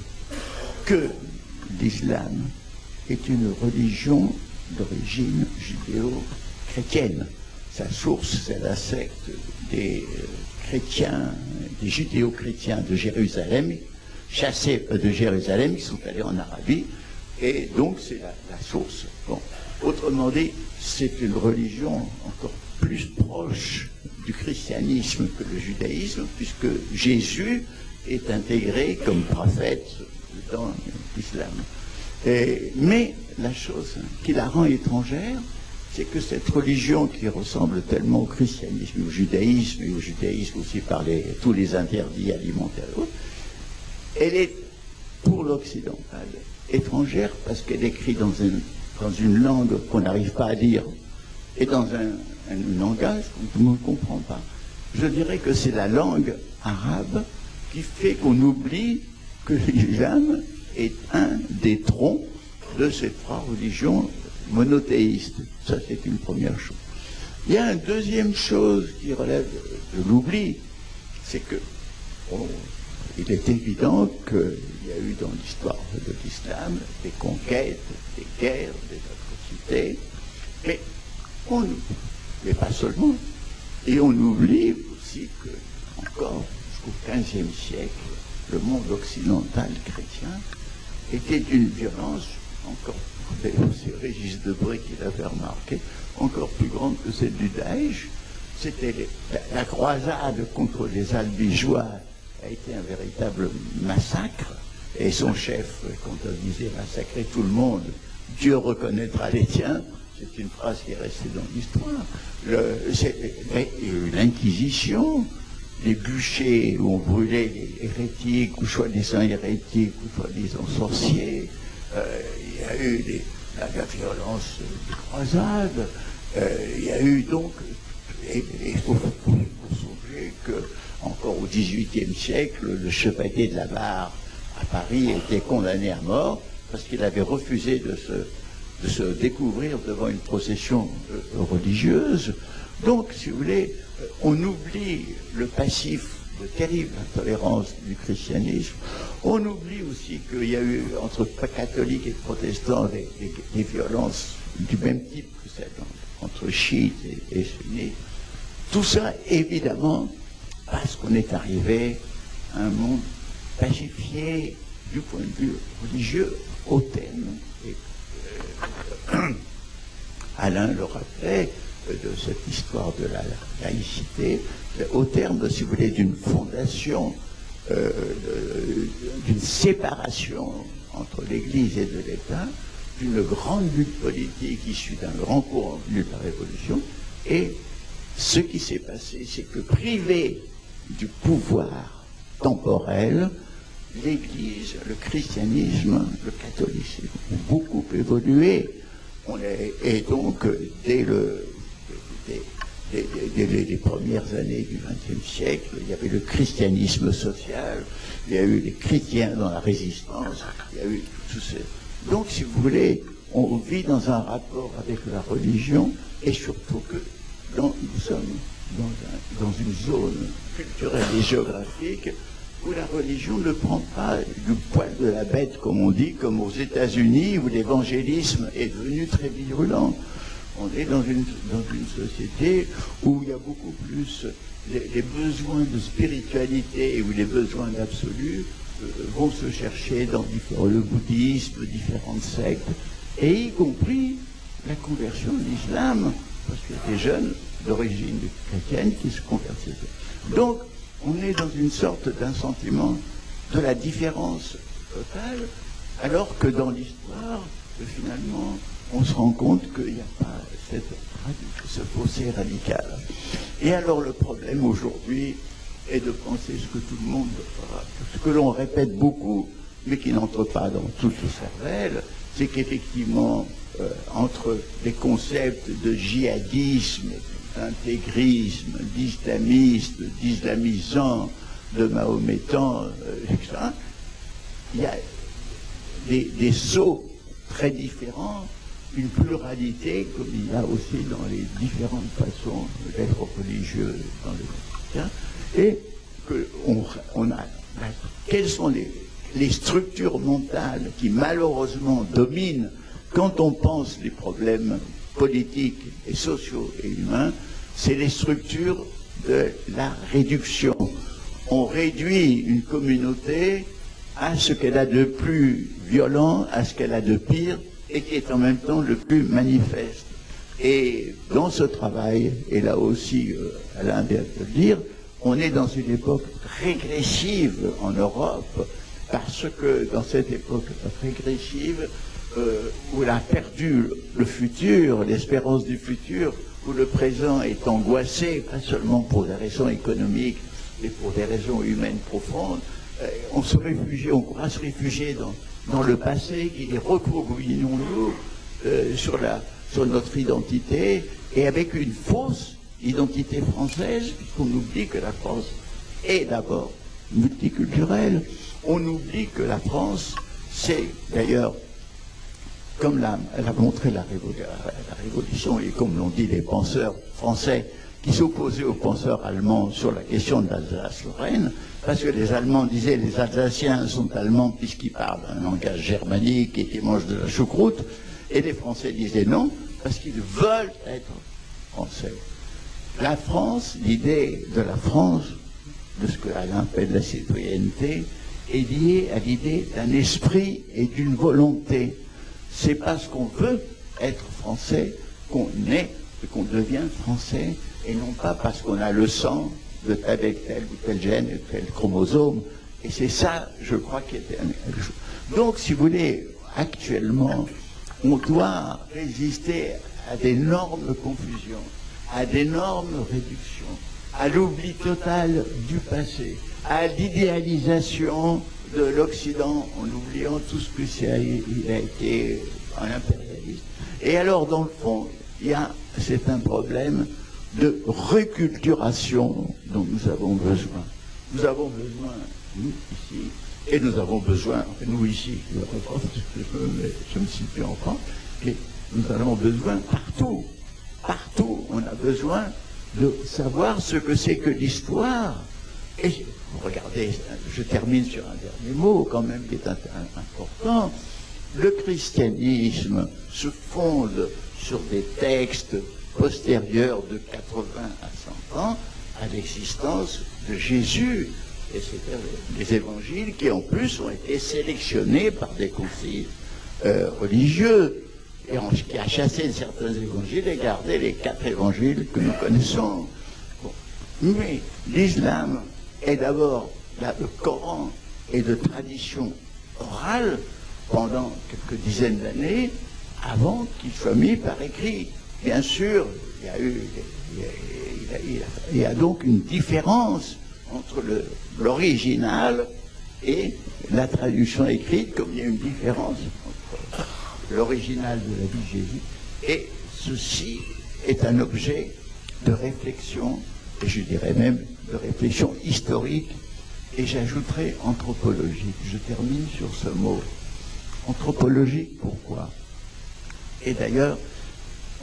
que l'islam est une religion d'origine judéo-chrétienne. Sa source, c'est la secte des chrétiens, des judéo-chrétiens de Jérusalem, chassés de Jérusalem, ils sont allés en Arabie, et donc c'est la source. Bon. Autrement dit, c'est une religion encore plus proche du christianisme que le judaïsme, puisque Jésus est intégré comme prophète dans l'islam. Mais la chose qui la rend étrangère, c'est que cette religion qui ressemble tellement au christianisme, au judaïsme, et au judaïsme aussi par tous les interdits alimentaires, elle est pour l'occidental étrangère parce qu'elle est écrite dans une langue qu'on n'arrive pas à lire et dans un langage qu'on tout le monde ne comprend pas. Je dirais que c'est la langue arabe qui fait qu'on oublie que l'islam est un des troncs de ces trois religions monothéistes. Ça, c'est une première chose. Il y a une deuxième chose qui relève de l'oubli, c'est que il est évident qu'il y a eu dans l'histoire de l'islam des conquêtes, des guerres, des atrocités, mais pas seulement. Et on oublie aussi que, encore jusqu'au XVe siècle, le monde occidental chrétien était d'une violence encore, c'est Régis Debray qui l'avait remarqué, encore plus grande que celle du Daesh. C'était la croisade contre les Albigeois a été un véritable massacre, et son chef, quand il disait massacrer tout le monde, Dieu reconnaîtra les tiens, c'est une phrase qui est restée dans l'histoire. L'Inquisition, les bûchers où on brûlait les hérétiques, ou soi-disant hérétiques, ou soi-disant sorciers, il y a eu la violence des croisades, il y a eu donc, et il faut songer que encore au XVIIIe siècle, le chevalier de la Barre à Paris était condamné à mort parce qu'il avait refusé de se découvrir devant une procession religieuse. Donc, si vous voulez, on oublie le passif de terrible intolérance du christianisme. On oublie aussi qu'il y a eu entre catholiques et protestants des violences du même type que celles entre chiites et sunnites. Tout ça, évidemment, parce qu'on est arrivé à un monde pacifié du point de vue religieux au terme. Alain le rappelait de cette histoire de la laïcité, au terme, si vous voulez, d'une fondation, d'une séparation entre l'Église et de l'État, d'une grande lutte politique issue d'un grand courant venu de la Révolution. Et ce qui s'est passé, c'est que privé du pouvoir temporel, l'Église, le christianisme, le catholicisme ont beaucoup évolué. Et donc, dès les premières années du XXe siècle, il y avait le christianisme social, il y a eu les chrétiens dans la résistance, il y a eu tout ça. Donc, si vous voulez, on vit dans un rapport avec la religion, et surtout que nous sommes dans une zone culturelle et géographique où la religion ne prend pas du poil de la bête, comme on dit, comme aux États-Unis, où l'évangélisme est devenu très virulent. On est dans une société où il y a beaucoup plus les besoins de spiritualité, où les besoins d'absolu vont se chercher dans le bouddhisme, différentes sectes, et y compris la conversion de l'islam, parce qu'il y a des jeunes d'origine chrétienne qui se convertissent. Donc, on est dans une sorte d'un sentiment de la différence totale, alors que dans l'histoire, finalement, on se rend compte qu'il n'y a pas ce fossé radical. Et alors le problème aujourd'hui est de penser ce que tout le monde, ce que l'on répète beaucoup, mais qui n'entre pas dans toute le cervelle, c'est qu'effectivement, entre les concepts de djihadisme, d'intégrisme, d'islamiste, d'islamisant, de mahométan, etc., il y a des sauts très différents, une pluralité, comme il y a aussi dans les différentes façons d'être religieux dans le chrétien, et quelles sont les structures mentales qui malheureusement dominent quand on pense les problèmes politiques et sociaux et humains, c'est les structures de la réduction. On réduit une communauté à ce qu'elle a de plus violent, à ce qu'elle a de pire, et qui est en même temps le plus manifeste. Et dans ce travail, et là aussi Alain vient de le dire, on est dans une époque régressive en Europe, parce que dans cette époque régressive, où on a perdu le futur, l'espérance du futur, où le présent est angoissé, pas seulement pour des raisons économiques, mais pour des raisons humaines profondes, on pourra se réfugier dans le passé qui est recroquevillons-nous sur notre identité, et avec une fausse identité française, puisqu'on oublie que la France est d'abord multiculturelle. On oublie que la France, c'est d'ailleurs, comme l'a montré la Révolution, et comme l'ont dit les penseurs français qui s'opposaient aux penseurs allemands sur la question de l'Alsace-Lorraine, parce que les Allemands disaient les Alsaciens sont allemands puisqu'ils parlent un langage germanique et qu'ils mangent de la choucroute, et les Français disaient non, parce qu'ils veulent être français. La France, l'idée de la France, de ce que Alain appelle la citoyenneté, est liée à l'idée d'un esprit et d'une volonté. C'est parce qu'on veut être français qu'on est et qu'on devient français, et non pas parce qu'on a le sang avec tel ou tel gène et tel chromosome. Et c'est ça, je crois, qui était quelque chose. Donc, si vous voulez, actuellement, on doit résister à d'énormes confusions, à d'énormes réductions, à l'oubli total du passé, à l'idéalisation de l'Occident, en oubliant tout ce que il a été un impérialiste. Et alors, dans le fond, c'est un problème de reculturation dont nous avons besoin. Nous avons besoin, nous, ici, et nous avons besoin, nous, ici, je me situe en France, et nous avons besoin partout. Partout, on a besoin de savoir ce que c'est que l'histoire, Et regardez, je termine sur un dernier mot quand même qui est important. Le christianisme se fonde sur des textes postérieurs de 80 à 100 ans à l'existence de Jésus. Et c'est les évangiles qui en plus ont été sélectionnés par des conciles religieux et qui a chassé certains évangiles et gardé les 4 évangiles que nous connaissons. Bon. Mais l'islam est d'abord, le Coran est de tradition orale pendant quelques dizaines d'années avant qu'il soit mis par écrit. Bien sûr, il y a donc une différence entre l'original et la traduction écrite, comme il y a une différence entre l'original de la vie de Jésus. Et ceci est un objet de réflexion, et je dirais même de réflexion historique, et j'ajouterai anthropologique. Je termine sur ce mot. Anthropologique, pourquoi? Et d'ailleurs,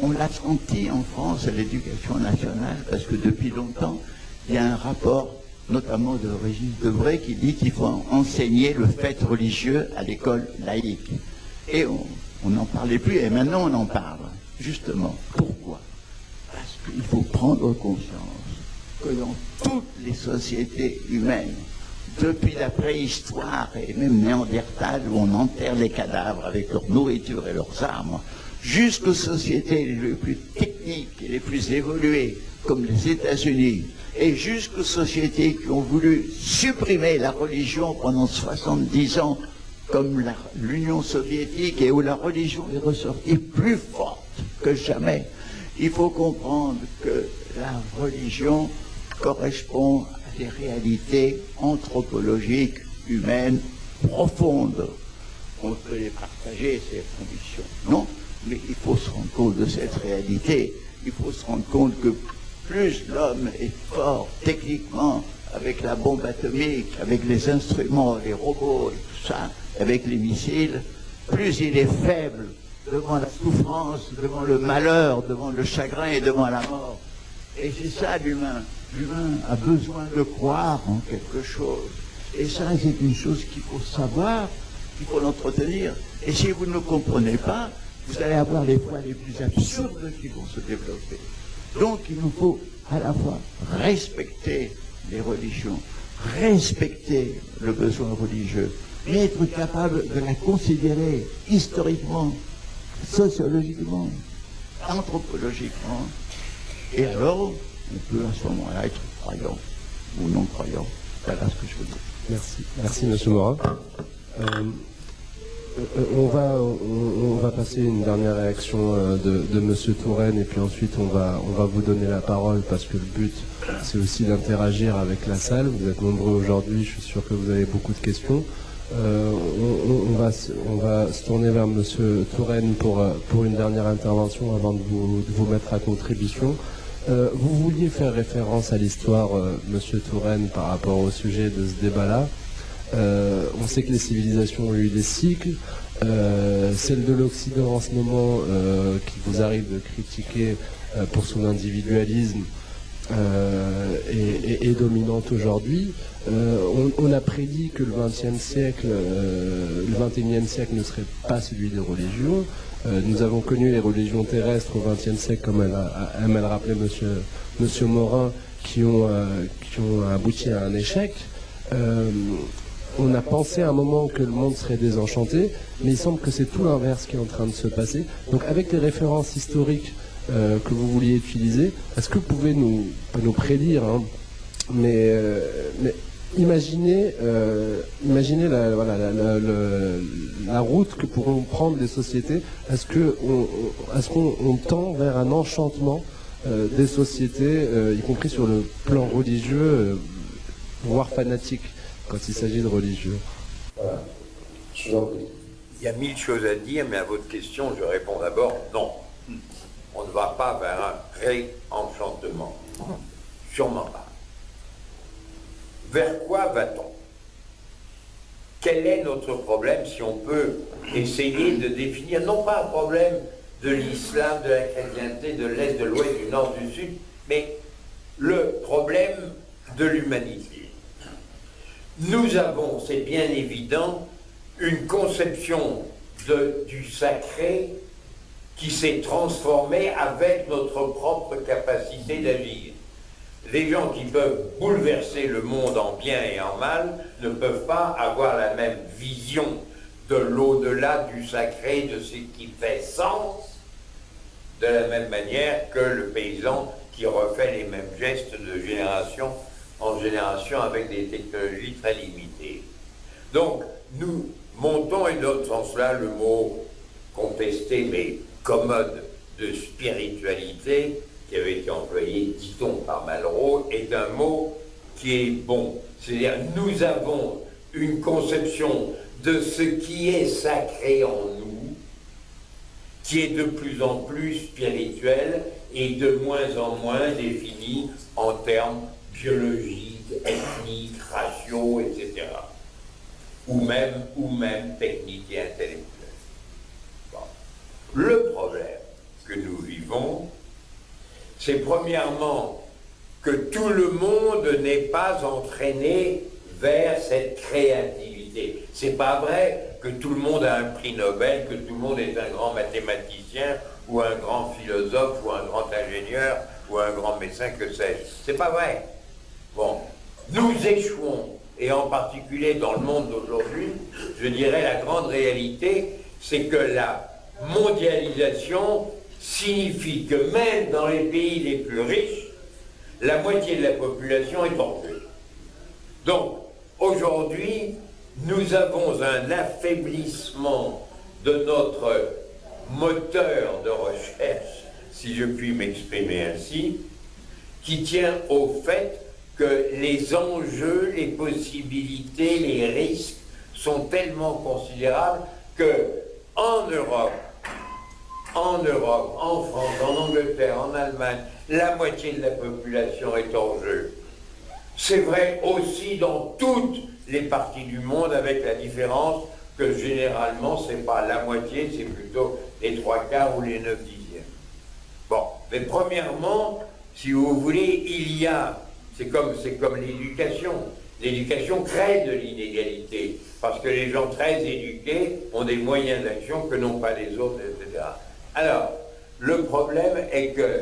on l'a senti en France à l'éducation nationale, parce que depuis longtemps, il y a un rapport, notamment de Régis Debray, qui dit qu'il faut enseigner le fait religieux à l'école laïque. Et on n'en parlait plus, et maintenant on en parle. Justement. Pourquoi? Parce qu'il faut prendre conscience que dans toutes les sociétés humaines, depuis la préhistoire et même Néandertal, où on enterre les cadavres avec leur nourriture et leurs armes, jusqu'aux sociétés les plus techniques et les plus évoluées, comme les États-Unis, et jusqu'aux sociétés qui ont voulu supprimer la religion pendant 70 ans, comme l'Union soviétique, et où la religion est ressortie plus forte que jamais. Il faut comprendre que la religion correspond à des réalités anthropologiques, humaines, profondes. On peut les partager, ces convictions, non? Mais il faut se rendre compte de cette réalité. Il faut se rendre compte que plus l'homme est fort techniquement, avec la bombe atomique, avec les instruments, les robots et tout ça, avec les missiles, plus il est faible devant la souffrance, devant le malheur, devant le chagrin et devant la mort. Et c'est ça l'humain. L'humain a besoin de croire en quelque chose. Et ça, c'est une chose qu'il faut savoir, qu'il faut l'entretenir. Et si vous ne le comprenez pas, vous allez avoir les foi les plus absurdes qui vont se développer. Donc il nous faut à la fois respecter les religions, respecter le besoin religieux, mais être capable de la considérer historiquement, sociologiquement, anthropologiquement. Et alors, on peut à ce moment-là être croyant ou non croyant. Voilà ce que je veux dire. Merci. Merci, M. Morin. On va passer une dernière réaction de M. Touraine, et puis ensuite on va vous donner la parole, parce que le but c'est aussi d'interagir avec la salle. Vous êtes nombreux aujourd'hui, je suis sûr que vous avez beaucoup de questions. On va se tourner vers M. Touraine pour une dernière intervention avant de vous mettre à contribution. Vous vouliez faire référence à l'histoire, M. Touraine, par rapport au sujet de ce débat-là. On sait que les civilisations ont eu des cycles. Celle de l'Occident en ce moment, qui vous arrive de critiquer pour son individualisme, est dominante aujourd'hui. On a prédit que le XXe siècle ne serait pas celui des religions. Nous avons connu les religions terrestres au XXe siècle, comme elle rappelait Monsieur Morin, qui ont abouti à un échec. On a pensé à un moment que le monde serait désenchanté, mais il semble que c'est tout l'inverse qui est en train de se passer. Donc avec les références historiques que vous vouliez utiliser, est-ce que vous pouvez nous prédire, hein, mais imaginez la route que pourront prendre les sociétés. Est-ce qu'on tend vers un enchantement des sociétés, y compris sur le plan religieux, voire fanatique, quand il s'agit de religieux? Voilà. Je vous en prie. Il y a 1000 choses à dire, mais à votre question, je réponds d'abord non. On ne va pas vers un réenchantement. Sûrement pas. Vers quoi va-t-on? Quel est notre problème, si on peut essayer de définir, non pas un problème de l'islam, de la chrétienté, de l'Est, de l'Ouest, du Nord, du Sud, mais le problème de l'humanité. nous avons, c'est bien évident, une conception du sacré qui s'est transformée avec notre propre capacité d'agir. Les gens qui peuvent bouleverser le monde en bien et en mal ne peuvent pas avoir la même vision de l'au-delà, du sacré, de ce qui fait sens, de la même manière que le paysan qui refait les mêmes gestes de génération en génération avec des technologies très limitées. Donc, nous montons, et dans ce sens-là, le mot contesté, mais commode, de spiritualité, qui avait été employé, dit-on, par Malraux, est un mot qui est bon. C'est-à-dire, nous avons une conception de ce qui est sacré en nous, qui est de plus en plus spirituel et de moins en moins défini en termes biologiques, ethniques, raciaux, etc. Ou même techniques et intellectuels. Bon. Le problème que nous vivons, c'est premièrement que tout le monde n'est pas entraîné vers cette créativité. C'est pas vrai que tout le monde a un prix Nobel, que tout le monde est un grand mathématicien, ou un grand philosophe, ou un grand ingénieur, ou un grand médecin, que sais-je. C'est pas vrai. Bon, nous échouons, et en particulier dans le monde d'aujourd'hui, je dirais la grande réalité, c'est que la mondialisation signifie que même dans les pays les plus riches, la moitié de la population est en jeu. Donc, aujourd'hui, nous avons un affaiblissement de notre moteur de recherche, si je puis m'exprimer ainsi, qui tient au fait que les enjeux, les possibilités, les risques sont tellement considérables que en Europe, en France, en Angleterre, en Allemagne, la moitié de la population est en jeu. C'est vrai aussi dans toutes les parties du monde, avec la différence que généralement, c'est pas la moitié, c'est plutôt les 3/4 ou les 9/10. Bon, mais premièrement, si vous voulez, c'est comme l'éducation. L'éducation crée de l'inégalité, parce que les gens très éduqués ont des moyens d'action que n'ont pas les autres, etc. Alors, le problème est que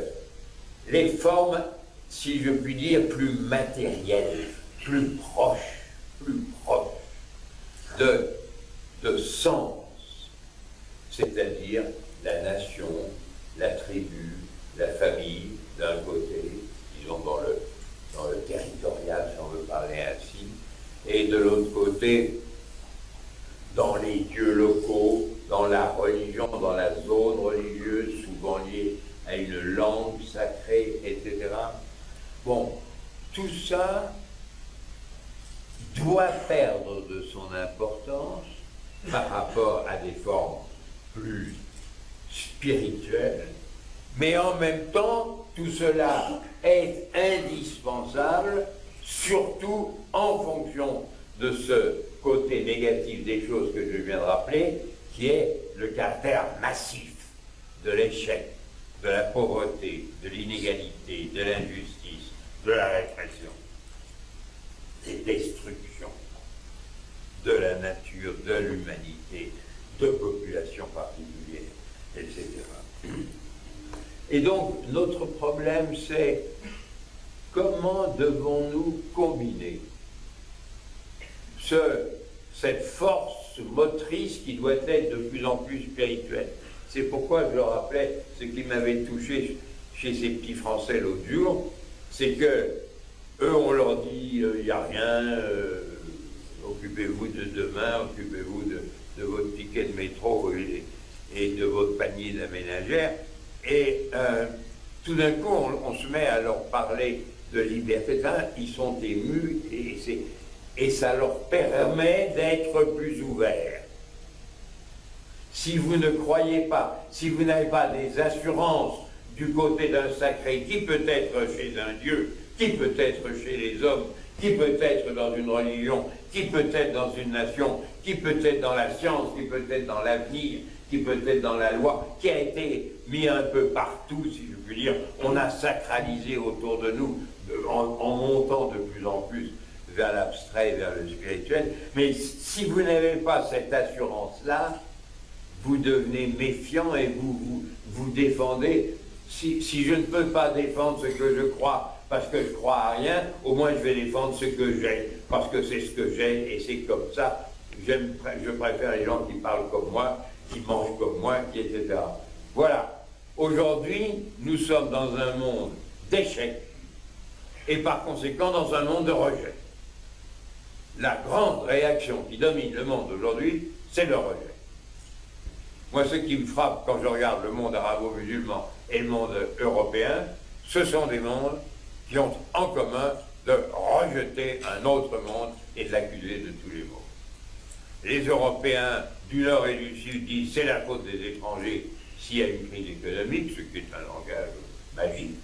les formes, si je puis dire, plus matérielles, plus proches de sens, c'est-à-dire la nation, la tribu, la famille, d'un côté, disons dans le territorial, si on veut parler ainsi, et de l'autre côté, dans les dieux locaux, dans la religion, dans la zone religieuse, souvent liée à une langue sacrée, etc. Bon, tout ça doit perdre de son importance par rapport à des formes plus spirituelles, mais en même temps, tout cela est indispensable, surtout en fonction de ce côté négatif des choses que je viens de rappeler, qui est le caractère massif de l'échec, de la pauvreté, de l'inégalité, de l'injustice, de la répression, des destructions de la nature, de l'humanité, de populations particulières, etc. Et donc, notre problème, c'est comment devons-nous combiner cette force motrice qui doit être de plus en plus spirituelle. C'est pourquoi je le rappelais, ce qui m'avait touché chez ces petits Français l'autre jour, c'est que eux, on leur dit, il n'y a rien, occupez-vous de demain, occupez-vous de votre ticket de métro et de votre panier de la ménagère. Et tout d'un coup, on se met à leur parler de liberté. Ils sont émus et ça leur permet d'être plus ouverts. Si vous ne croyez pas, si vous n'avez pas des assurances du côté d'un sacré, qui peut être chez un Dieu, qui peut être chez les hommes, qui peut être dans une religion, qui peut être dans une nation, qui peut être dans la science, qui peut être dans l'avenir, qui peut être dans la loi, qui a été mis un peu partout, si je puis dire. On a sacralisé autour de nous, en montant de plus en plus vers l'abstrait, vers le spirituel. Mais si vous n'avez pas cette assurance-là, vous devenez méfiant et vous défendez. Si je ne peux pas défendre ce que je crois parce que je crois à rien, au moins je vais défendre ce que j'ai, parce que c'est ce que j'ai et c'est comme ça. Je préfère les gens qui parlent comme moi, qui mangent comme moi, etc. Voilà. Aujourd'hui, nous sommes dans un monde d'échecs et par conséquent dans un monde de rejet. La grande réaction qui domine le monde aujourd'hui, c'est le rejet. Moi, ce qui me frappe quand je regarde le monde arabo-musulman et le monde européen, ce sont des mondes qui ont en commun de rejeter un autre monde et de l'accuser de tous les maux. Les Européens du Nord et du Sud disent c'est la faute des étrangers s'il y a une crise économique, ce qui est un langage magique.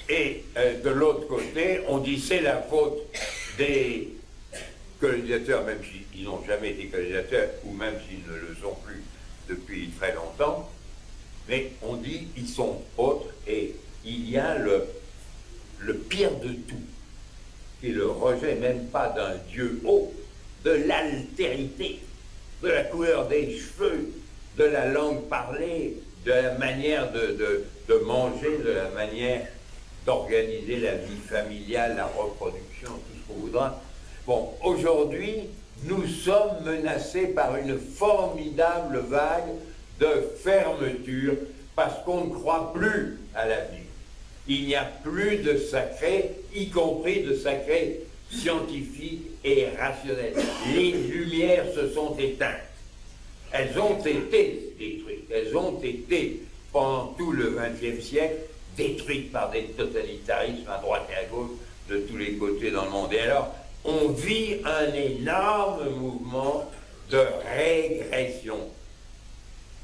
Et de l'autre côté, on dit c'est la faute des colonisateurs, même s'ils n'ont jamais été colonisateurs, ou même s'ils ne le sont plus depuis très longtemps, mais on dit ils sont autres, et il y a le pire de tout, qui est le rejet, même pas d'un Dieu haut, de l'altérité, de la couleur des cheveux, de la langue parlée, de la manière de manger, de la manière d'organiser la vie familiale, la reproduction, tout ce qu'on voudra. Bon, aujourd'hui, nous sommes menacés par une formidable vague de fermeture parce qu'on ne croit plus à la vie. Il n'y a plus de sacré, y compris de sacré scientifique et rationnel. Les lumières se sont éteintes. Elles ont été détruites. Elles ont été, pendant tout le XXe siècle, détruites par des totalitarismes à droite et à gauche, de tous les côtés dans le monde. Et alors, on vit un énorme mouvement de régression.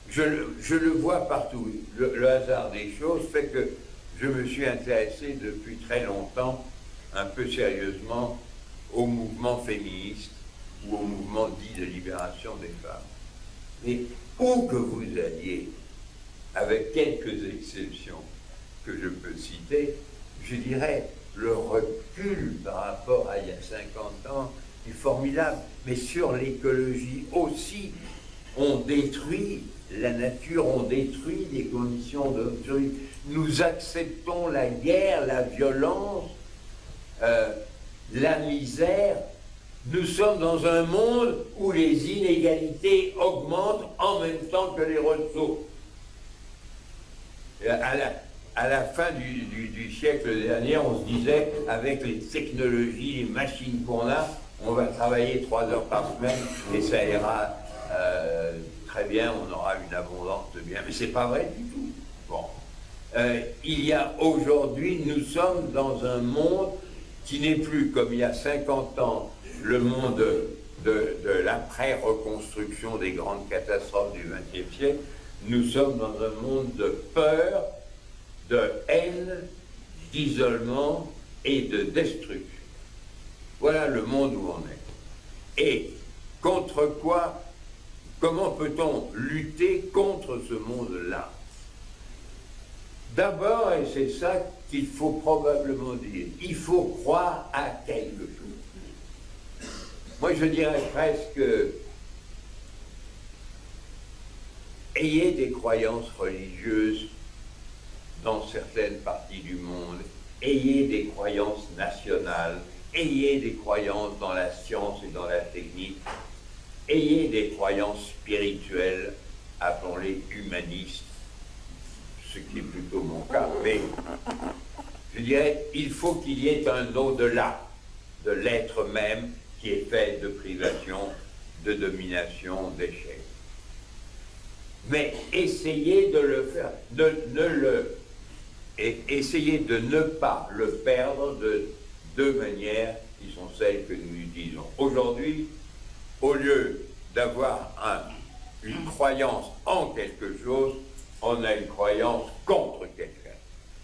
Je le vois partout. Le hasard des choses fait que je me suis intéressé depuis très longtemps, un peu sérieusement, au mouvement féministe ou au mouvement dit de libération des femmes. Mais où que vous alliez, avec quelques exceptions que je peux citer, je dirais le recul par rapport à il y a 50 ans est formidable. Mais sur l'écologie aussi, on détruit la nature, on détruit les conditions de survie. Nous acceptons la guerre, la violence, la misère. Nous sommes dans un monde où les inégalités augmentent en même temps que les ressources. À la fin du siècle dernier, on se disait, avec les technologies, les machines qu'on a, on va travailler 3 heures par semaine et ça ira très bien, on aura une abondance de biens. Mais c'est pas vrai du tout. Bon. Il y a aujourd'hui, nous sommes dans un monde qui n'est plus, comme il y a 50 ans, le monde de l'après-reconstruction des grandes catastrophes du XXe siècle. Nous sommes dans un monde de peur, de haine, d'isolement et de destruction. Voilà le monde où on est. Et contre quoi, comment peut-on lutter contre ce monde-là? D'abord, et c'est ça qu'il faut probablement dire, il faut croire à quelque chose. Moi, je dirais presque, ayez des croyances religieuses dans certaines parties du monde, ayez des croyances nationales, ayez des croyances dans la science et dans la technique, ayez des croyances spirituelles, appelons-les humanistes, ce qui est plutôt mon cas, mais je dirais, il faut qu'il y ait un au-delà de l'être même qui est fait de privation, de domination, d'échec. Mais essayez de le faire, essayez de ne pas le perdre de 2 manières qui sont celles que nous utilisons. Aujourd'hui, au lieu d'avoir une croyance en quelque chose, on a une croyance contre quelqu'un,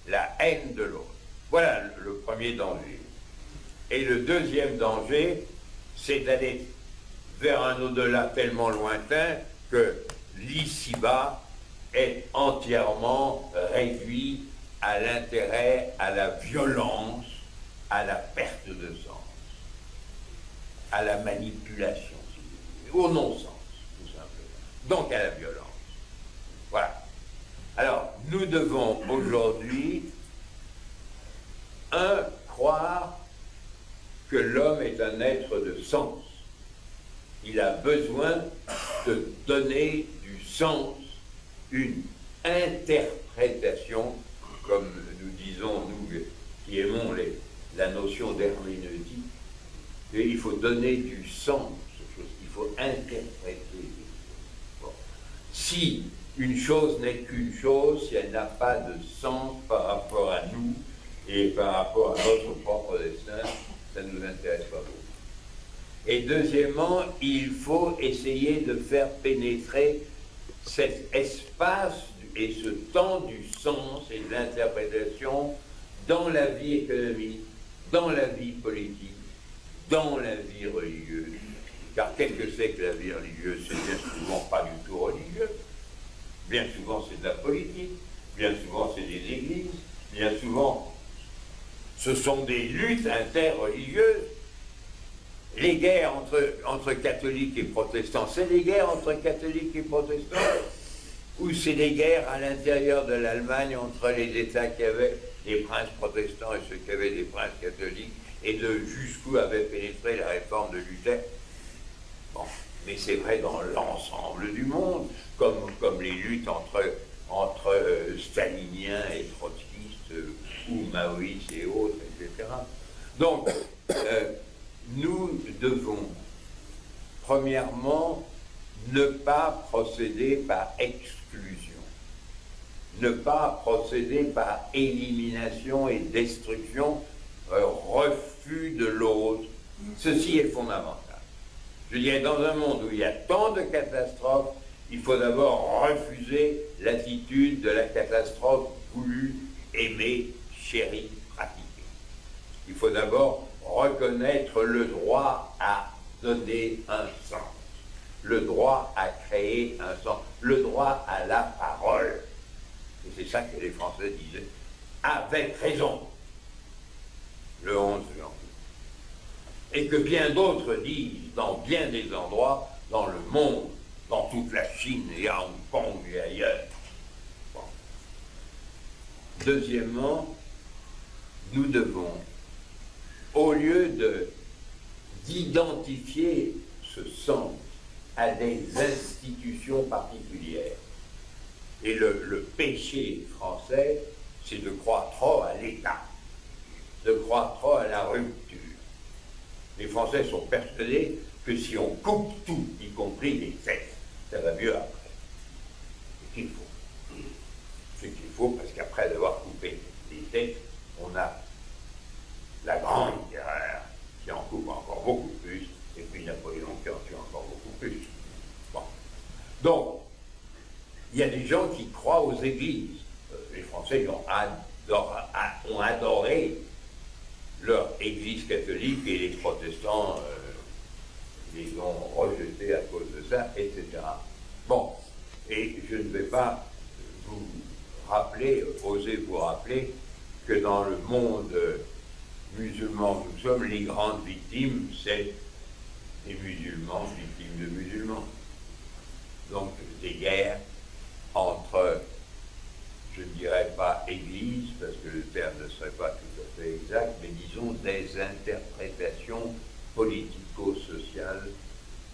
la haine de l'autre. Voilà le premier danger. Et le deuxième danger, c'est d'aller vers un au-delà tellement lointain que l'ici-bas est entièrement réduit à l'intérêt, à la violence, à la perte de sens. à la manipulation, si vous voulez, au non-sens, tout simplement. Donc à la violence. Voilà. Alors, nous devons aujourd'hui, croire que l'homme est un être de sens. Il a besoin de donner du sens, une interprétation, comme nous disons, nous qui aimons la notion d'herméneutique, il faut donner du sens, il faut interpréter. Bon. Si une chose n'est qu'une chose, si elle n'a pas de sens par rapport à nous et par rapport à notre propre destin, ça ne nous intéresse pas beaucoup. Et deuxièmement, il faut essayer de faire pénétrer cet espace et ce temps du sens et de l'interprétation dans la vie économique, dans la vie politique, dans la vie religieuse. Car qu'est-ce que c'est que la vie religieuse? C'est bien souvent pas du tout religieux. Bien souvent, c'est de la politique. Bien souvent, c'est des églises. Bien souvent, ce sont des luttes interreligieuses. Les guerres entre catholiques et protestants, c'est des guerres entre catholiques et protestants, ou c'est des guerres à l'intérieur de l'Allemagne entre les États qui avaient des princes protestants et ceux qui avaient des princes catholiques, et de jusqu'où avait pénétré la réforme de Luther. Bon, mais c'est vrai dans l'ensemble du monde, comme les luttes entre staliniens et trotskistes, ou maoïstes et autres, etc. Donc, nous devons, premièrement, ne pas procéder par exclusion, ne pas procéder par élimination et destruction, refus de l'autre. Ceci est fondamental. Je dirais, dans un monde où il y a tant de catastrophes, il faut d'abord refuser l'attitude de la catastrophe voulue, aimée, chérie, pratiquée. Il faut d'abord reconnaître le droit à donner un sens, le droit à créer un sens, le droit à la parole. Et c'est ça que les Français disaient, avec raison, le 11 janvier. Et que bien d'autres disent dans bien des endroits dans le monde, dans toute la Chine et à Hong Kong et ailleurs. Bon. Deuxièmement, nous devons, au lieu d'identifier ce sens à des institutions particulières, et le péché français, c'est de croire trop à l'État, de croire trop à la rupture. Les Français sont persuadés que si on coupe tout, y compris les textes, ça va mieux après. C'est qu'il faut. C'est qu'il faut parce qu'après d'avoir coupé les textes, on a la grande terreur qui en coupe encore beaucoup plus, et puis Napoléon qui en tue encore beaucoup plus. Bon. Donc, il y a des gens qui croient aux églises. Les Français ont adoré leur église catholique et les protestants les ont rejetés à cause de ça, etc. Bon, et je ne vais pas vous rappeler, oser vous rappeler que dans le monde musulman nous sommes, les grandes victimes, c'est des musulmans, victimes de musulmans. Donc des guerres entre, je ne dirais pas église, parce que le terme ne serait pas tout à fait exact, mais disons des interprétations politico-sociales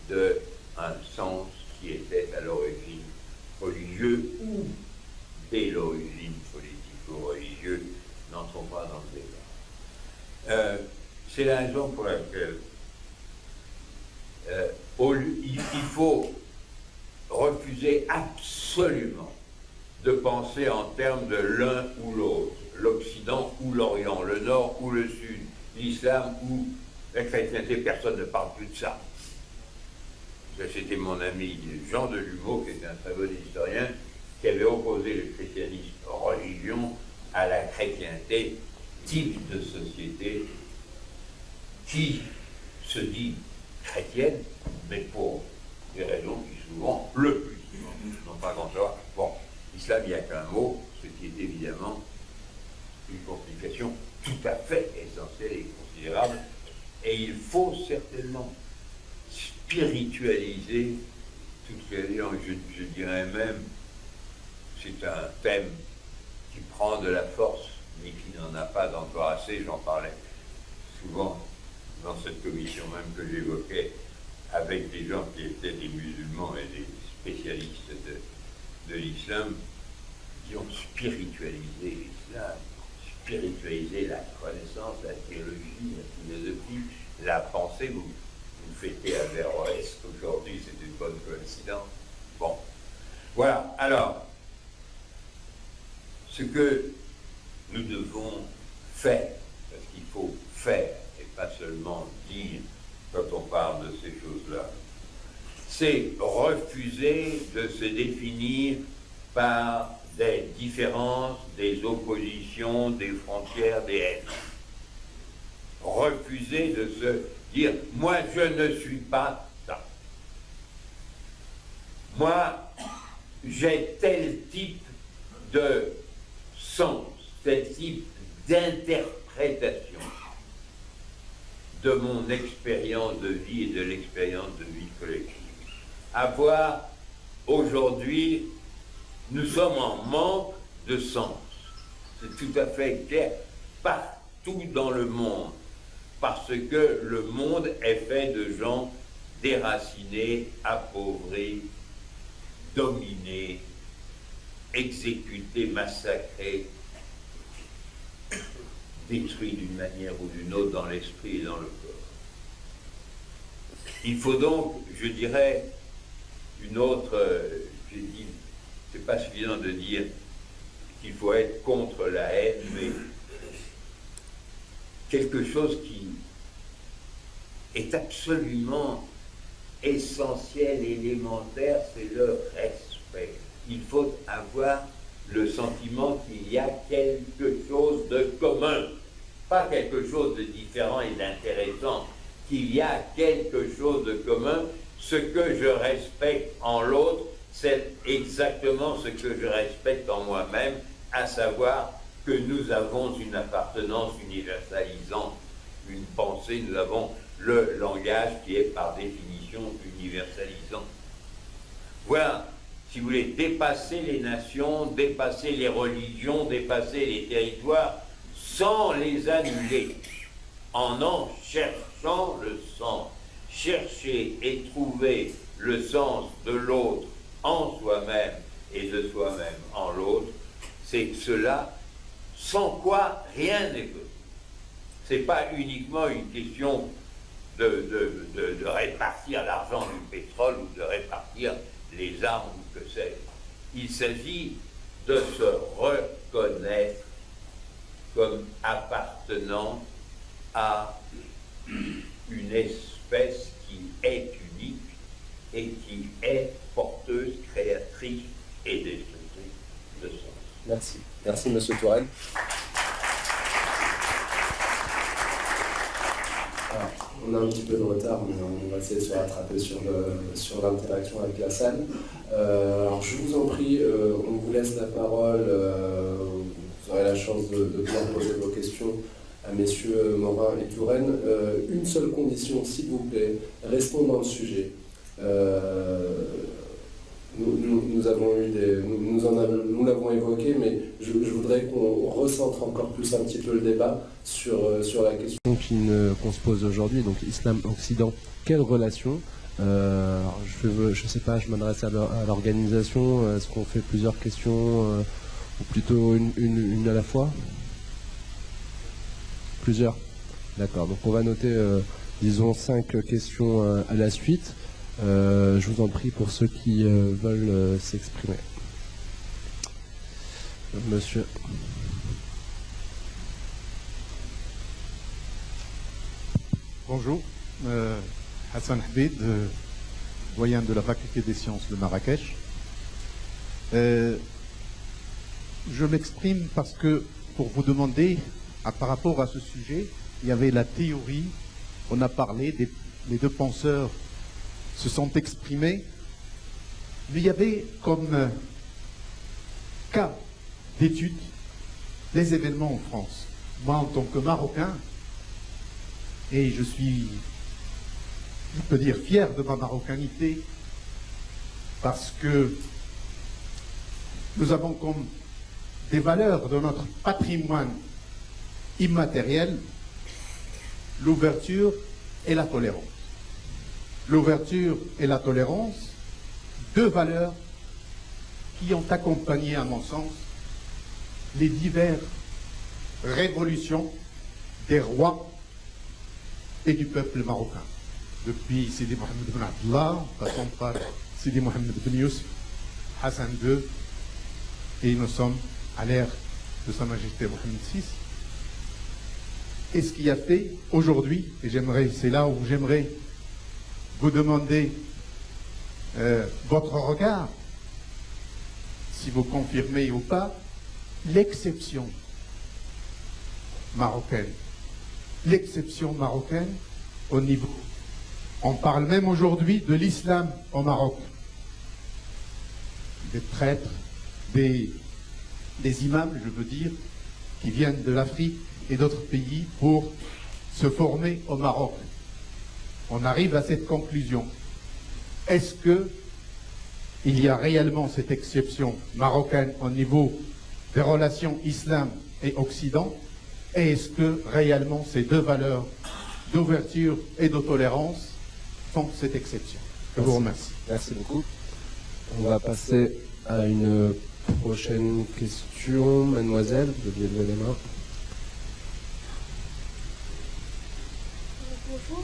d'un sens qui était à l'origine religieux ou dès l'origine politico-religieux, n'entrons pas dans le débat. C'est la raison pour laquelle il faut refuser absolument de penser en termes de l'un ou l'autre, l'Occident ou l'Orient, le Nord ou le Sud, l'islam ou la chrétienté. Personne ne parle plus de ça. C'était mon ami Jean Delumeau, qui était un très bon historien, qui avait opposé le christianisme religion à la chrétienté, type de société qui se dit chrétienne, mais pour des raisons qui souvent, le plus souvent, n'ont pas grand chose. Bon, l'islam, il n'y a qu'un mot, ce qui est évidemment une complication tout à fait essentielle et considérable, et il faut certainement spiritualiser toute religion. Je dirais même, c'est un thème qui prend de la force, mais qui n'en a pas encore assez. J'en parlais souvent dans cette commission même que j'évoquais avec des gens qui étaient des musulmans et des spécialistes de l'islam, qui ont spiritualisé l'islam, spiritualisé la connaissance, la théologie, la philosophie, la pensée. Vous fêtez Averroès aujourd'hui, c'est une bonne coïncidence. Bon, voilà. Alors, ce que nous devons faire, parce qu'il faut faire et pas seulement dire quand on parle de ces choses-là, c'est refuser de se définir par des différences, des oppositions, des frontières, des haines. Refuser de se dire « moi je ne suis pas ça ». Moi, j'ai tel type de sens, tel type d'interprétation de mon expérience de vie et de l'expérience de vie collective. Avoir, aujourd'hui, nous sommes en manque de sens. C'est tout à fait clair, partout dans le monde, parce que le monde est fait de gens déracinés, appauvris, dominés, exécutés, massacrés, détruits d'une manière ou d'une autre dans l'esprit et dans le corps. Il faut donc, je dirais, une autre, j'ai dit, c'est pas suffisant de dire qu'il faut être contre la haine, mais quelque chose qui est absolument essentiel, élémentaire, c'est le respect. Il faut avoir le sentiment qu'il y a quelque chose de commun, pas quelque chose de différent et d'intéressant, qu'il y a quelque chose de commun. Ce que je respecte en l'autre, c'est exactement ce que je respecte en moi-même, à savoir que nous avons une appartenance universalisante, une pensée, nous avons le langage qui est par définition universalisant. Voilà, si vous voulez, dépasser les nations, dépasser les religions, dépasser les territoires, sans les annuler, en cherchant le sens. Chercher et trouver le sens de l'autre en soi-même et de soi-même en l'autre, c'est cela sans quoi rien n'est possible. Ce n'est pas uniquement une question de répartir l'argent du pétrole ou de répartir les armes ou que sais-je. Il s'agit de se reconnaître comme appartenant à une espèce qui est unique et qui est porteuse, créatrice et destructrice de sens. Merci. Merci, Monsieur Touraine. Alors, on a un petit peu de retard, mais on va essayer de se rattraper sur l'interaction avec la salle. Alors, je vous en prie, on vous laisse la parole. Vous aurez la chance de pouvoir poser vos questions à messieurs Morin et Touraine. Une seule condition, s'il vous plaît, restons dans le sujet. Nous l'avons évoqué, mais je voudrais qu'on recentre encore plus un petit peu le débat sur la question qu'on se pose aujourd'hui, donc Islam-Occident, quelle relation je sais pas, je m'adresse à l'organisation, est-ce qu'on fait plusieurs questions ou plutôt une à la fois? Plusieurs. D'accord, donc on va noter, disons, 5 questions à la suite. Je vous en prie pour ceux qui veulent s'exprimer. Monsieur. Bonjour, Hassan Habib, doyen de la faculté des sciences de Marrakech. Je m'exprime parce que, pour vous demander, par rapport à ce sujet, il y avait la théorie, on a parlé, les deux penseurs se sont exprimés, mais il y avait comme cas d'étude des événements en France. Moi, en tant que Marocain, et je suis je peux dire, fier de ma marocanité parce que nous avons comme des valeurs de notre patrimoine immatériel l'ouverture et la tolérance. L'ouverture et la tolérance, deux valeurs qui ont accompagné, à mon sens, les diverses révolutions des rois et du peuple marocain. Depuis Sidi Mohamed Ben Abdallah, passant par Sidi Mohamed Ben Youssef, Hassan II, et nous sommes à l'ère de Sa Majesté Mohamed VI. Et ce qui a fait aujourd'hui, et c'est là où j'aimerais vous demander votre regard, si vous confirmez ou pas, l'exception marocaine. L'exception marocaine au niveau. On parle même aujourd'hui de l'islam au Maroc. Des prêtres, des imams, je veux dire, qui viennent de l'Afrique et d'autres pays pour se former au Maroc. On arrive à cette conclusion. Est-ce que il y a réellement cette exception marocaine au niveau des relations islam et Occident? Et est-ce que réellement ces deux valeurs d'ouverture et de tolérance font cette exception? Je vous remercie. Merci beaucoup. On va passer à une prochaine question. Mademoiselle, vous deviez lever les mains. Bonjour.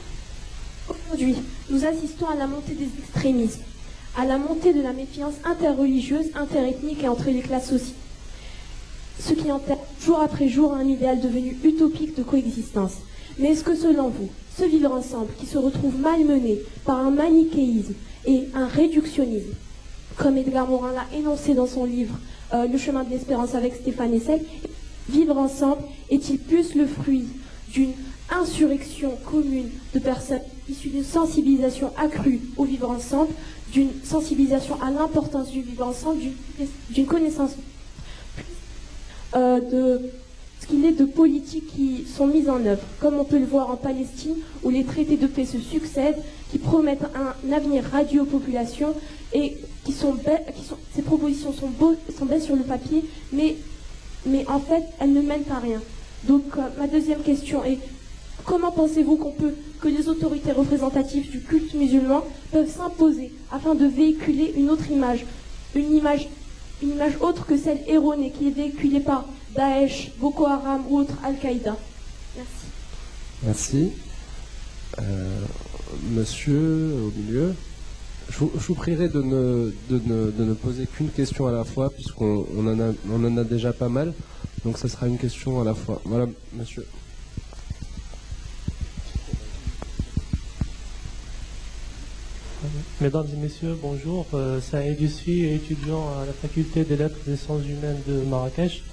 Aujourd'hui, nous assistons à la montée des extrémismes, à la montée de la méfiance interreligieuse, interethnique et entre les classes sociales. Ce qui enterre jour après jour un idéal devenu utopique de coexistence. Mais est-ce que selon vous, ce vivre ensemble qui se retrouve malmené par un manichéisme et un réductionnisme, comme Edgar Morin l'a énoncé dans son livre Le chemin de l'espérance avec Stéphane Hessel, vivre ensemble est-il plus le fruit d'une insurrection commune de personnes issues d'une sensibilisation accrue au vivre ensemble, d'une sensibilisation à l'importance du vivre ensemble, d'une connaissance de ce qu'il est de politiques qui sont mises en œuvre, comme on peut le voir en Palestine, où les traités de paix se succèdent, qui promettent un avenir radieux aux populations, et ces propositions sont belles sur le papier, mais en fait, elles ne mènent à rien. Donc, ma deuxième question est, comment pensez-vous que les autorités représentatives du culte musulman peuvent s'imposer afin de véhiculer une autre image, une image autre que celle erronée qui est véhiculée par Daesh, Boko Haram ou autre Al-Qaïda? Merci. Merci. Monsieur au milieu, je vous prierai de ne poser qu'une question à la fois, puisqu'on en a déjà pas mal. Donc ça sera une question à la fois. Voilà, monsieur. Mesdames et messieurs, bonjour. Saïd Yousfi, étudiant à la faculté des lettres et des sciences humaines de Marrakech.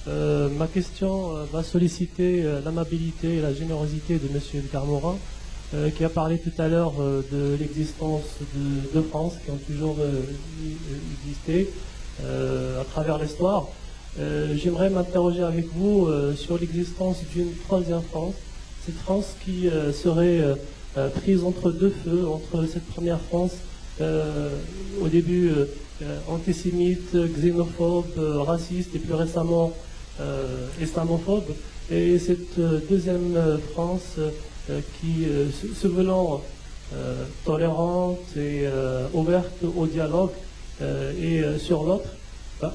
Ma question va solliciter l'amabilité et la générosité de monsieur Edgar Morin, qui a parlé tout à l'heure de l'existence de France, qui ont toujours existé à travers l'histoire. J'aimerais m'interroger avec vous sur l'existence d'une troisième France, cette France qui serait prise entre deux feux, entre cette première France au début antisémite, xénophobe, raciste et plus récemment islamophobe, et cette deuxième France qui, se voulant tolérante et ouverte au dialogue, et sur l'autre,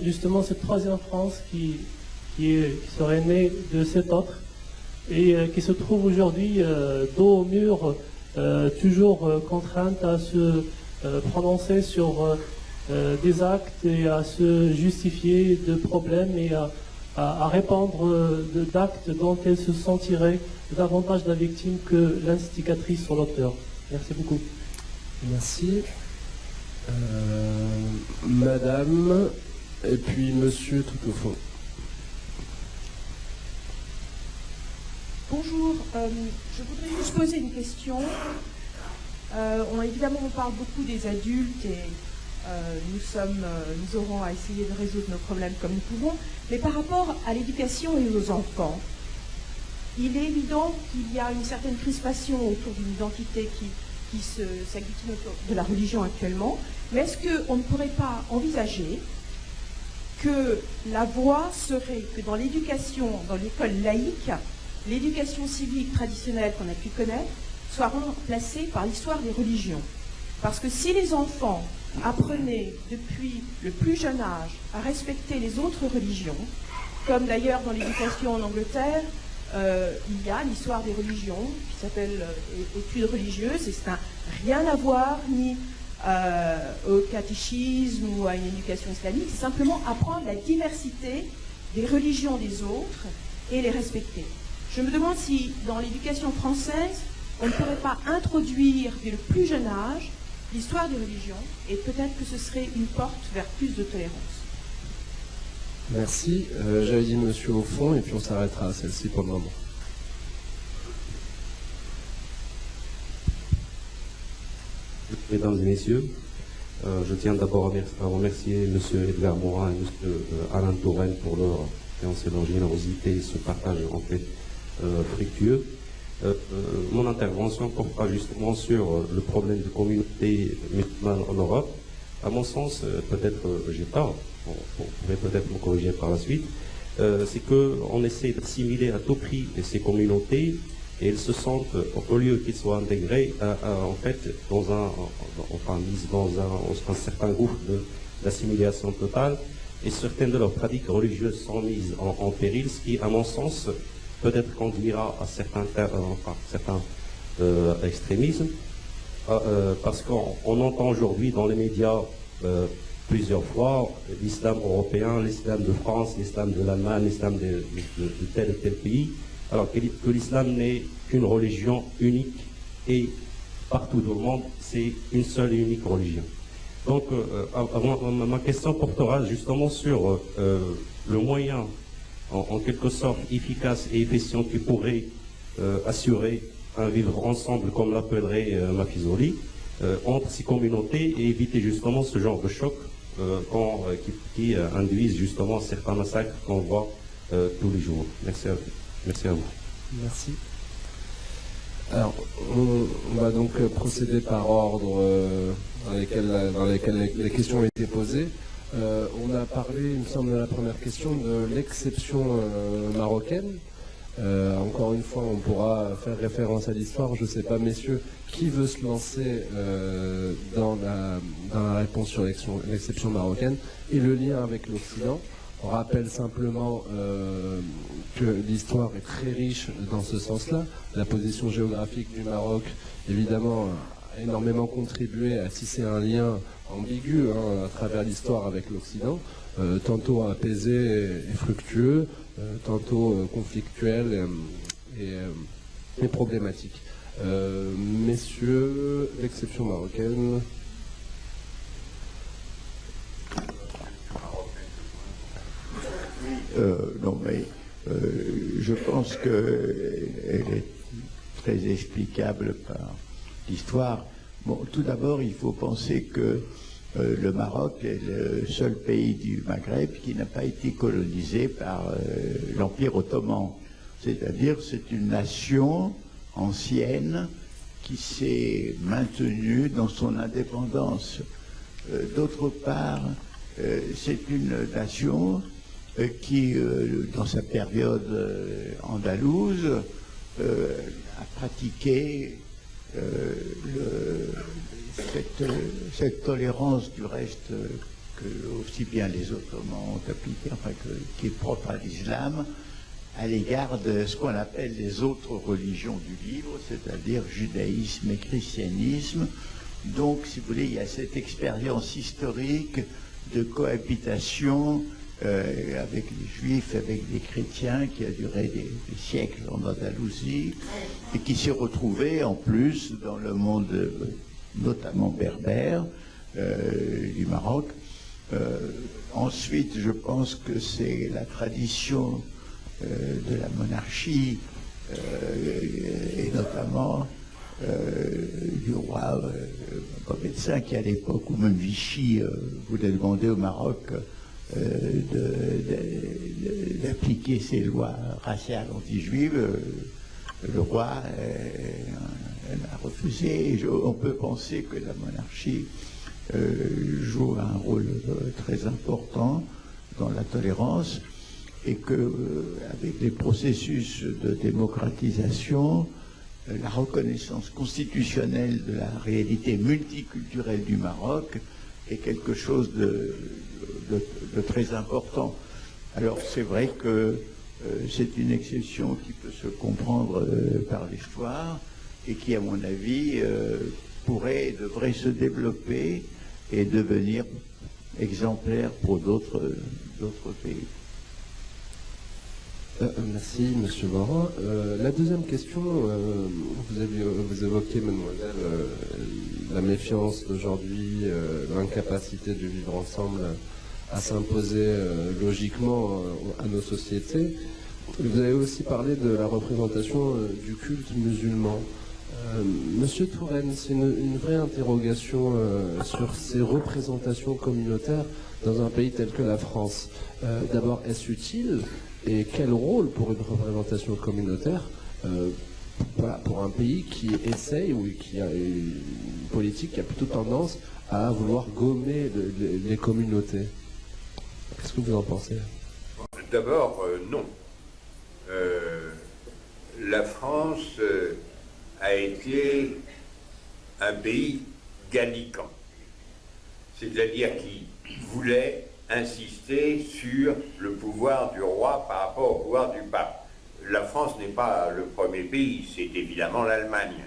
justement cette troisième France qui serait née de cet autre et qui se trouve aujourd'hui dos au mur, toujours contrainte à se prononcer sur des actes et à se justifier de problèmes et à répandre d'actes dont elle se sentirait davantage la victime que l'instigatrice ou l'auteur. Merci beaucoup. Merci. Madame, et puis monsieur tout au fond. Bonjour, je voudrais juste poser une question. Évidemment, on parle beaucoup des adultes et nous aurons à essayer de résoudre nos problèmes comme nous pouvons. Mais par rapport à l'éducation et aux enfants, il est évident qu'il y a une certaine crispation autour d'une identité qui s'agglutinent autour de la religion actuellement, mais est-ce qu'on ne pourrait pas envisager que la voie serait que dans l'éducation, dans l'école laïque, l'éducation civique traditionnelle qu'on a pu connaître soit remplacée par l'histoire des religions? Parce que si les enfants apprenaient depuis le plus jeune âge à respecter les autres religions, comme d'ailleurs dans l'éducation en Angleterre, il y a l'histoire des religions qui s'appelle études religieuses, et ça n'a rien à voir ni au catéchisme ou à une éducation islamique, c'est simplement apprendre la diversité des religions des autres et les respecter. Je me demande si dans l'éducation française, on ne pourrait pas introduire dès le plus jeune âge l'histoire des religions, et peut-être que ce serait une porte vers plus de tolérance. Merci. J'avais dit monsieur au fond, et puis on s'arrêtera à celle-ci pour le moment. Mesdames et messieurs, je tiens d'abord à remercier M. Edgar Morin et M. Alain Touraine pour leur générosité et ce partage en fait fructueux. Mon intervention portera justement sur le problème de communauté musulmane en Europe. À mon sens, peut-être j'ai tort, vous pourrez peut-être me corriger par la suite, c'est qu'on essaie d'assimiler à tout prix ces communautés, et elles se sentent, au lieu qu'ils soient intégrés, en fait, mises dans un certain groupe d'assimilation totale, et certaines de leurs pratiques religieuses sont mises en péril, ce qui, à mon sens, peut-être conduira à certains extrémismes, parce qu'on entend aujourd'hui dans les médias plusieurs fois l'islam européen, l'islam de France, l'islam de l'Allemagne, l'islam de tel et tel pays, alors que l'islam n'est qu'une religion unique et partout dans le monde, c'est une seule et unique religion. Donc, ma question portera justement sur le moyen, en quelque sorte efficace et efficient, qui pourrait assurer un vivre ensemble, comme l'appellerait Mafizoli, entre ces communautés, et éviter justement ce genre de choc qui induisent justement certains massacres qu'on voit tous les jours. Merci à vous. Merci à vous. Merci. Alors, on va donc procéder par ordre dans lesquels les questions ont été posées. On a parlé, il me semble, de la première question de l'exception marocaine. Encore une fois, on pourra faire référence à l'histoire. Je ne sais pas, messieurs, qui veut se lancer dans la réponse sur l'exception marocaine et le lien avec l'Occident. On rappelle simplement que l'histoire est très riche dans ce sens-là. La position géographique du Maroc, évidemment, a énormément contribué à tisser un lien ambigu à travers l'histoire avec l'Occident, tantôt apaisé et fructueux, tantôt conflictuel et problématique. Messieurs, l'exception marocaine. Non, mais je pense qu'elle est très explicable par l'histoire. Bon, tout d'abord, il faut penser que le Maroc est le seul pays du Maghreb qui n'a pas été colonisé par l'Empire ottoman. C'est-à-dire, c'est une nation ancienne qui s'est maintenue dans son indépendance. D'autre part, c'est une nation qui, dans sa période andalouse, a pratiqué cette tolérance du reste que aussi bien les Ottomans ont appliqué, qui est propre à l'islam, à l'égard de ce qu'on appelle les autres religions du livre, c'est-à-dire judaïsme et christianisme. Donc, si vous voulez, il y a cette expérience historique de cohabitation avec les juifs, avec les chrétiens, qui a duré des siècles en Andalousie, et qui s'est retrouvée en plus dans le monde notamment berbère du Maroc. Ensuite, je pense que c'est la tradition de la monarchie, et notamment du roi Mohamed V, qui à l'époque, ou même Vichy, voulait demander au Maroc d'appliquer ses lois raciales anti-juives. Le roi a refusé. On peut penser que la monarchie joue un rôle très important dans la tolérance et que, avec les processus de démocratisation, la reconnaissance constitutionnelle de la réalité multiculturelle du Maroc est quelque chose de très important. Alors c'est vrai que c'est une exception qui peut se comprendre par l'histoire et qui, à mon avis, devrait se développer et devenir exemplaire pour d'autres pays. Merci, Monsieur Morin. La deuxième question, vous évoquez, mademoiselle, la méfiance d'aujourd'hui, l'incapacité de vivre ensemble à s'imposer logiquement à nos sociétés. Vous avez aussi parlé de la représentation du culte musulman. Monsieur Touraine, c'est une vraie interrogation sur ces représentations communautaires dans un pays tel que la France. D'abord, est-ce utile? Et quel rôle pour une représentation communautaire pour un pays qui essaye ou qui a une politique qui a plutôt tendance à vouloir gommer les communautés? Qu'est-ce que vous en pensez? D'abord, non. La France a été un pays gallicant, c'est-à-dire qui voulait insister sur le pouvoir du roi par rapport au pouvoir du pape. La France n'est pas le premier pays, c'est évidemment l'Allemagne.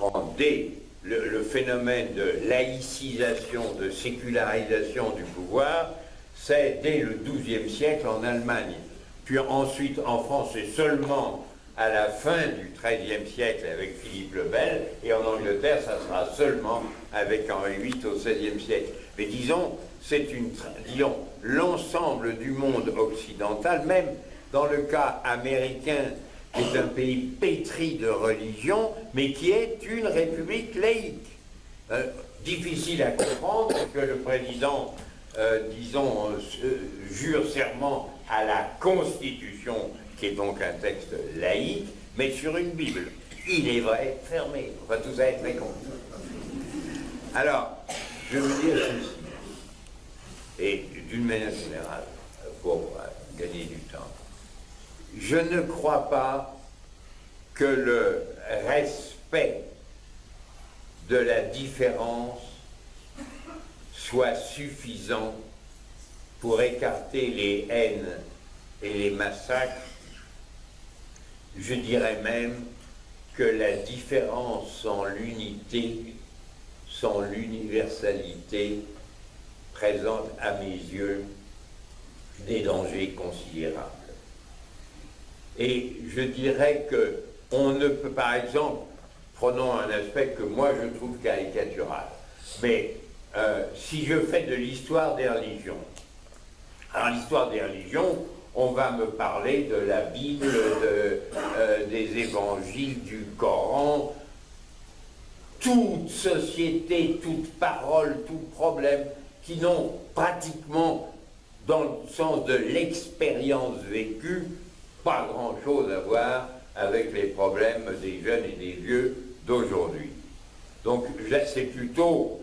Bon, dès le phénomène de laïcisation, de sécularisation du pouvoir, c'est dès le XIIe siècle en Allemagne. Puis ensuite en France, c'est seulement à la fin du XIIIe siècle avec Philippe le Bel, et en Angleterre, ça sera seulement avec Henri VIII au XVIe siècle. Mais disons, l'ensemble du monde occidental, même dans le cas américain, qui est un pays pétri de religion, mais qui est une république laïque. Difficile à comprendre que le président, jure serment à la Constitution, qui est donc un texte laïque, mais sur une Bible. Il est vrai, fermé. Enfin, tout ça est très compliqué. Alors, je veux dire ceci. Et d'une manière générale, pour gagner du temps, je ne crois pas que le respect de la différence soit suffisant pour écarter les haines et les massacres. Je dirais même que la différence sans l'unité, sans l'universalité, présente à mes yeux des dangers considérables. Et je dirais que on ne peut, par exemple, prenons un aspect que moi je trouve caricatural, mais si je fais de l'histoire des religions, alors l'histoire des religions, on va me parler de la Bible, des évangiles, du Coran. Toute société, toute parole, tout problème qui n'ont pratiquement, dans le sens de l'expérience vécue, pas grand-chose à voir avec les problèmes des jeunes et des vieux d'aujourd'hui. Donc là, c'est plutôt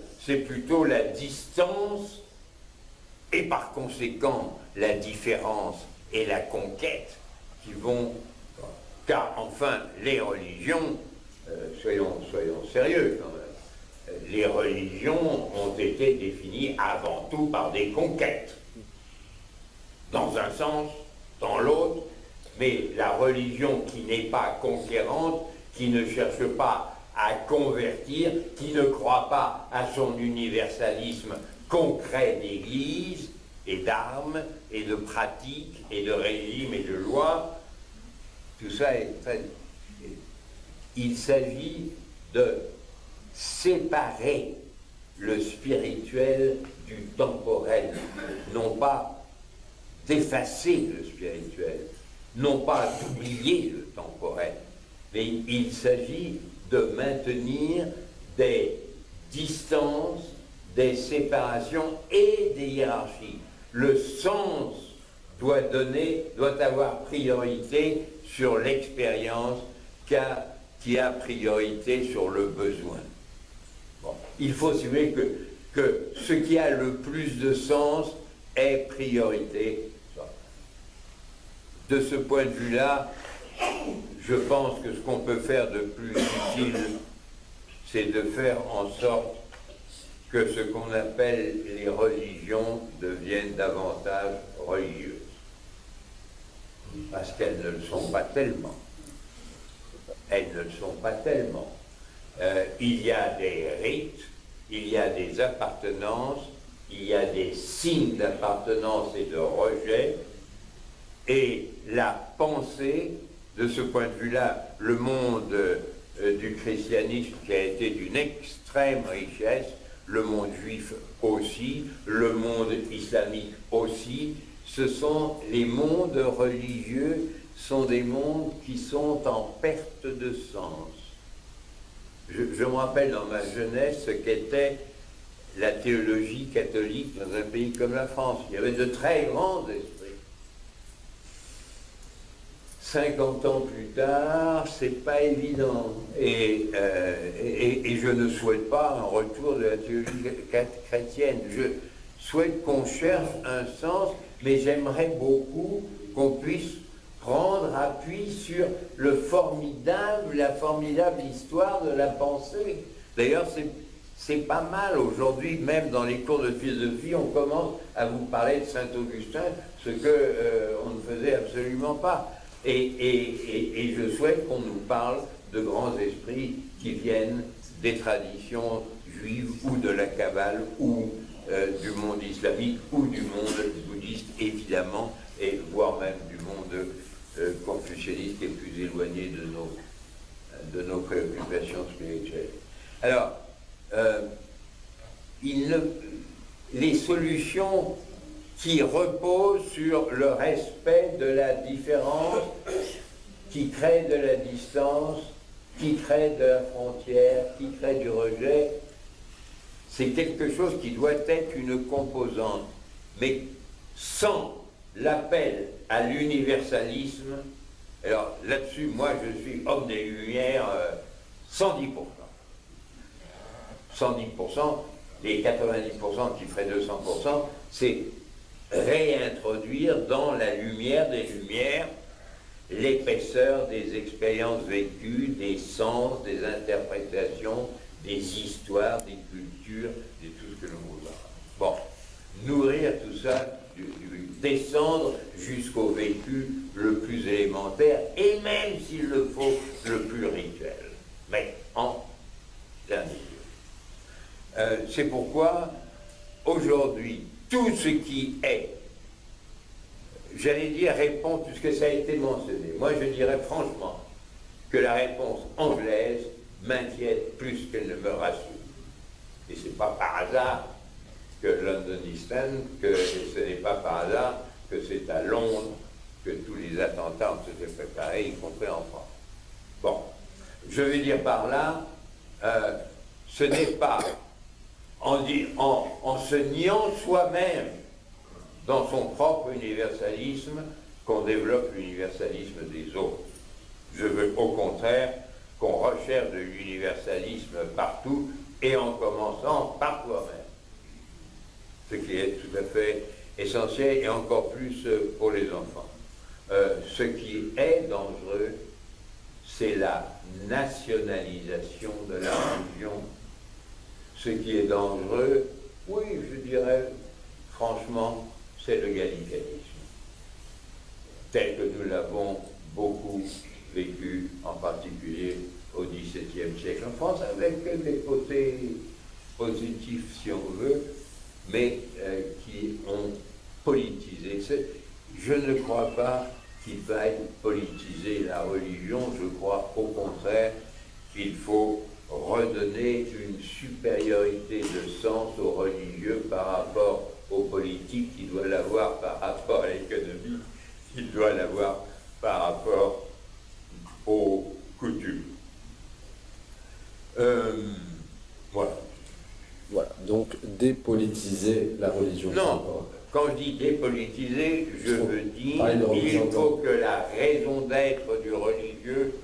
la distance et par conséquent la différence et la conquête qui vont... Car enfin, les religions, soyons sérieux quand même, les religions ont été définies avant tout par des conquêtes. Dans un sens, dans l'autre, mais la religion qui n'est pas conquérante, qui ne cherche pas à convertir, qui ne croit pas à son universalisme concret d'Église et d'armes et de pratiques et de régimes et de lois, tout ça est très... Il s'agit de séparer le spirituel du temporel, non pas d'effacer le spirituel, non pas d'oublier le temporel, mais il s'agit de maintenir des distances, des séparations et des hiérarchies. Le sens doit avoir priorité sur l'expérience qui a priorité sur le besoin. Bon. Il faut assumer que ce qui a le plus de sens est priorité. De ce point de vue-là, je pense que ce qu'on peut faire de plus utile, c'est de faire en sorte que ce qu'on appelle les religions deviennent davantage religieuses. Parce qu'elles ne le sont pas tellement. Elles ne le sont pas tellement. Il y a des rites, il y a des appartenances, il y a des signes d'appartenance et de rejet, et la pensée, de ce point de vue-là, le monde du christianisme qui a été d'une extrême richesse, le monde juif aussi, le monde islamique aussi, ce sont les mondes religieux, sont des mondes qui sont en perte de sens. Je me rappelle dans ma jeunesse ce qu'était la théologie catholique dans un pays comme la France. Il y avait de très grands esprits. 50 ans plus tard, c'est pas évident. Et je ne souhaite pas un retour de la théologie chrétienne. Je souhaite qu'on cherche un sens, mais j'aimerais beaucoup qu'on puisse prendre appui sur la formidable histoire de la pensée. D'ailleurs, c'est pas mal aujourd'hui, même dans les cours de philosophie, on commence à vous parler de Saint-Augustin, ce qu'on ne faisait absolument pas. Et je souhaite qu'on nous parle de grands esprits qui viennent des traditions juives ou de la Kabbale ou du monde islamique ou du monde bouddhiste, évidemment, et voire même du monde confucianiste qui est plus éloigné de nos préoccupations spirituelles. Alors, les solutions qui reposent sur le respect de la différence, qui crée de la distance, qui crée de la frontière, qui crée du rejet, c'est quelque chose qui doit être une composante. Mais sans l'appel à l'universalisme, alors là-dessus, moi je suis homme des Lumières 110%. 110%, les 90% qui feraient 200%, c'est réintroduire dans la lumière des Lumières l'épaisseur des expériences vécues, des sens, des interprétations, des histoires, des cultures, de tout ce que l'on voit. Bon, nourrir tout ça, descendre jusqu'au vécu le plus élémentaire, et même s'il le faut, le plus rituel, mais en dernier lieu. C'est pourquoi, aujourd'hui, tout ce qui est, j'allais dire, répond, puisque ça a été mentionné. Moi, je dirais franchement que la réponse anglaise m'inquiète plus qu'elle ne me rassure. Et ce n'est pas par hasard que London Eastern, et ce n'est pas par hasard que c'est à Londres que tous les attentats ont été préparés, y compris en France. Bon, je veux dire par là, ce n'est pas en se niant soi-même dans son propre universalisme qu'on développe l'universalisme des autres. Je veux au contraire qu'on recherche de l'universalisme partout et en commençant par soi-même. Ce qui est tout à fait essentiel et encore plus pour les enfants. Ce qui est dangereux, c'est la nationalisation de la religion. Ce qui est dangereux, oui, je dirais, franchement, c'est le gallicanisme. Tel que nous l'avons beaucoup vécu, en particulier au XVIIe siècle en France, avec des côtés positifs, si on veut, mais qui ont politisé. Je ne crois pas qu'il faille politiser la religion, je crois au contraire qu'il faut redonner une supériorité de sens aux religieux par rapport aux politiques, qui doit l'avoir par rapport à l'économie, qui doit l'avoir par rapport aux coutumes. Voilà. Voilà, donc dépolitiser la religion. Non, quand je dis dépolitiser, je veux dire qu'il faut que la raison d'être du religieux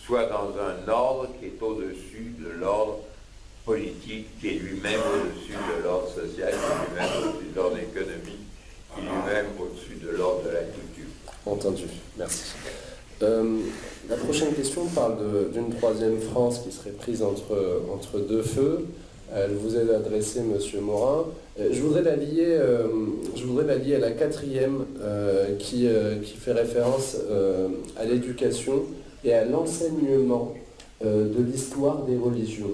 soit dans un ordre qui est au-dessus de l'ordre politique, qui est lui-même au-dessus de l'ordre social, qui est lui-même au-dessus de l'ordre économique, qui est lui-même au-dessus de l'ordre de la culture. Entendu, merci. La prochaine question parle d'une troisième France qui serait prise entre deux feux. Elle vous est adressée, Monsieur Morin. Je voudrais la lier à la quatrième qui fait référence à l'éducation et à l'enseignement de l'histoire des religions.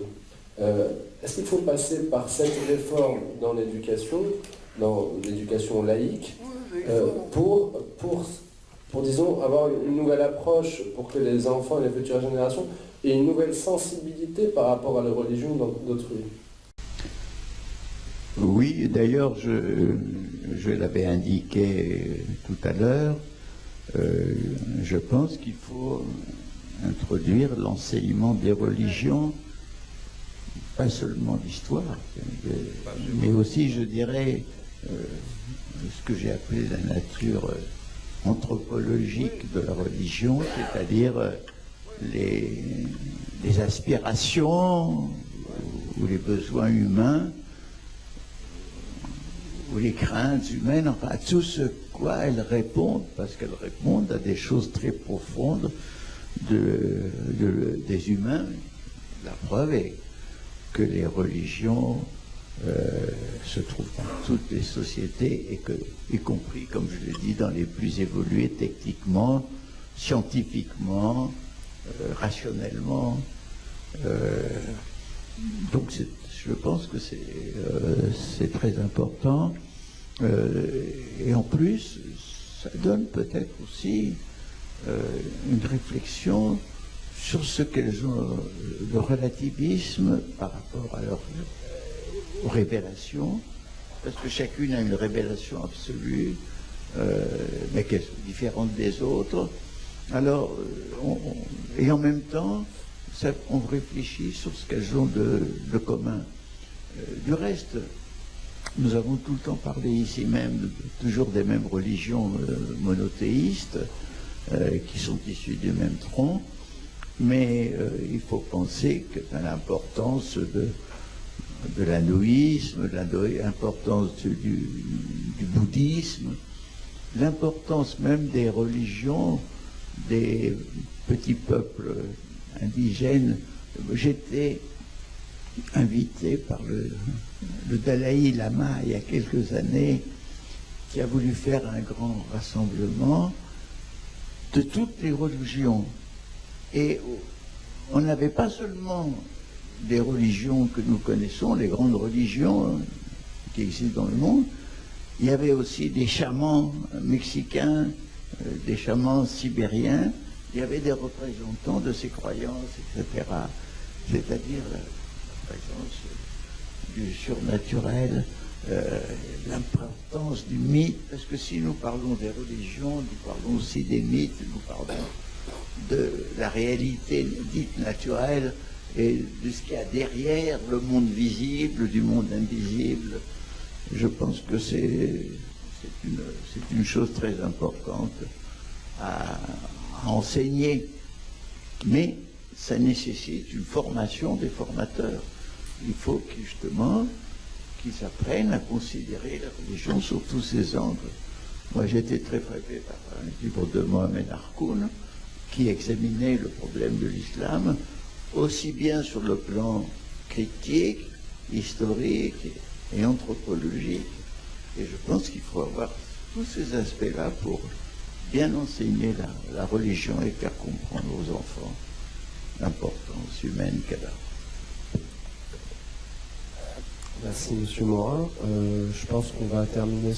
Est-ce qu'il faut passer par cette réforme dans l'éducation laïque, pour, disons, avoir une nouvelle approche pour que les enfants et les futures générations aient une nouvelle sensibilité par rapport à la religion d'autrui? Oui, d'ailleurs, je l'avais indiqué tout à l'heure, je pense qu'il faut introduire l'enseignement des religions, pas seulement l'histoire, mais aussi, je dirais, ce que j'ai appelé la nature anthropologique de la religion, c'est-à-dire les aspirations ou les besoins humains ou les craintes humaines, enfin tout ce quoi elles répondent, parce qu'elles répondent à des choses très profondes des humains. La preuve est que les religions se trouvent dans toutes les sociétés, et que, y compris, comme je l'ai dit, dans les plus évoluées techniquement, scientifiquement, rationnellement. Donc je pense que c'est très important. Et en plus, ça donne peut-être aussi une réflexion sur ce qu'elles ont, le relativisme par rapport à aux révélations, parce que chacune a une révélation absolue, mais qu'elles sont différentes des autres. Alors, et en même temps, on réfléchit sur ce qu'elles ont de commun. Du reste, nous avons tout le temps parlé ici même toujours des mêmes religions monothéistes qui sont issues du même tronc, mais il faut penser que l'importance de l'hindouisme, l'importance du bouddhisme, l'importance même des religions des petits peuples indigènes. J'étais invité par le Dalai Lama il y a quelques années, qui a voulu faire un grand rassemblement de toutes les religions. Et on n'avait pas seulement des religions que nous connaissons, les grandes religions qui existent dans le monde, il y avait aussi des chamans mexicains, des chamans sibériens, il y avait des représentants de ces croyances, etc. C'est-à-dire la présence du surnaturel, l'importance du mythe, parce que si nous parlons des religions, nous parlons aussi des mythes, nous parlons de la réalité dite naturelle et de ce qu'il y a derrière le monde visible, du monde invisible. Je pense que c'est une chose très importante à enseigner, mais ça nécessite une formation des formateurs. Il faut justement qu'ils apprennent à considérer la religion sous tous ses angles. Moi, j'ai été très frappé par un livre de Mohamed Harkoun qui examinait le problème de l'islam aussi bien sur le plan critique, historique et anthropologique. Et je pense qu'il faut avoir tous ces aspects-là pour bien enseigner la religion et faire comprendre aux enfants l'importance humaine qu'elle a. Merci Monsieur Morin. Je pense qu'on va terminer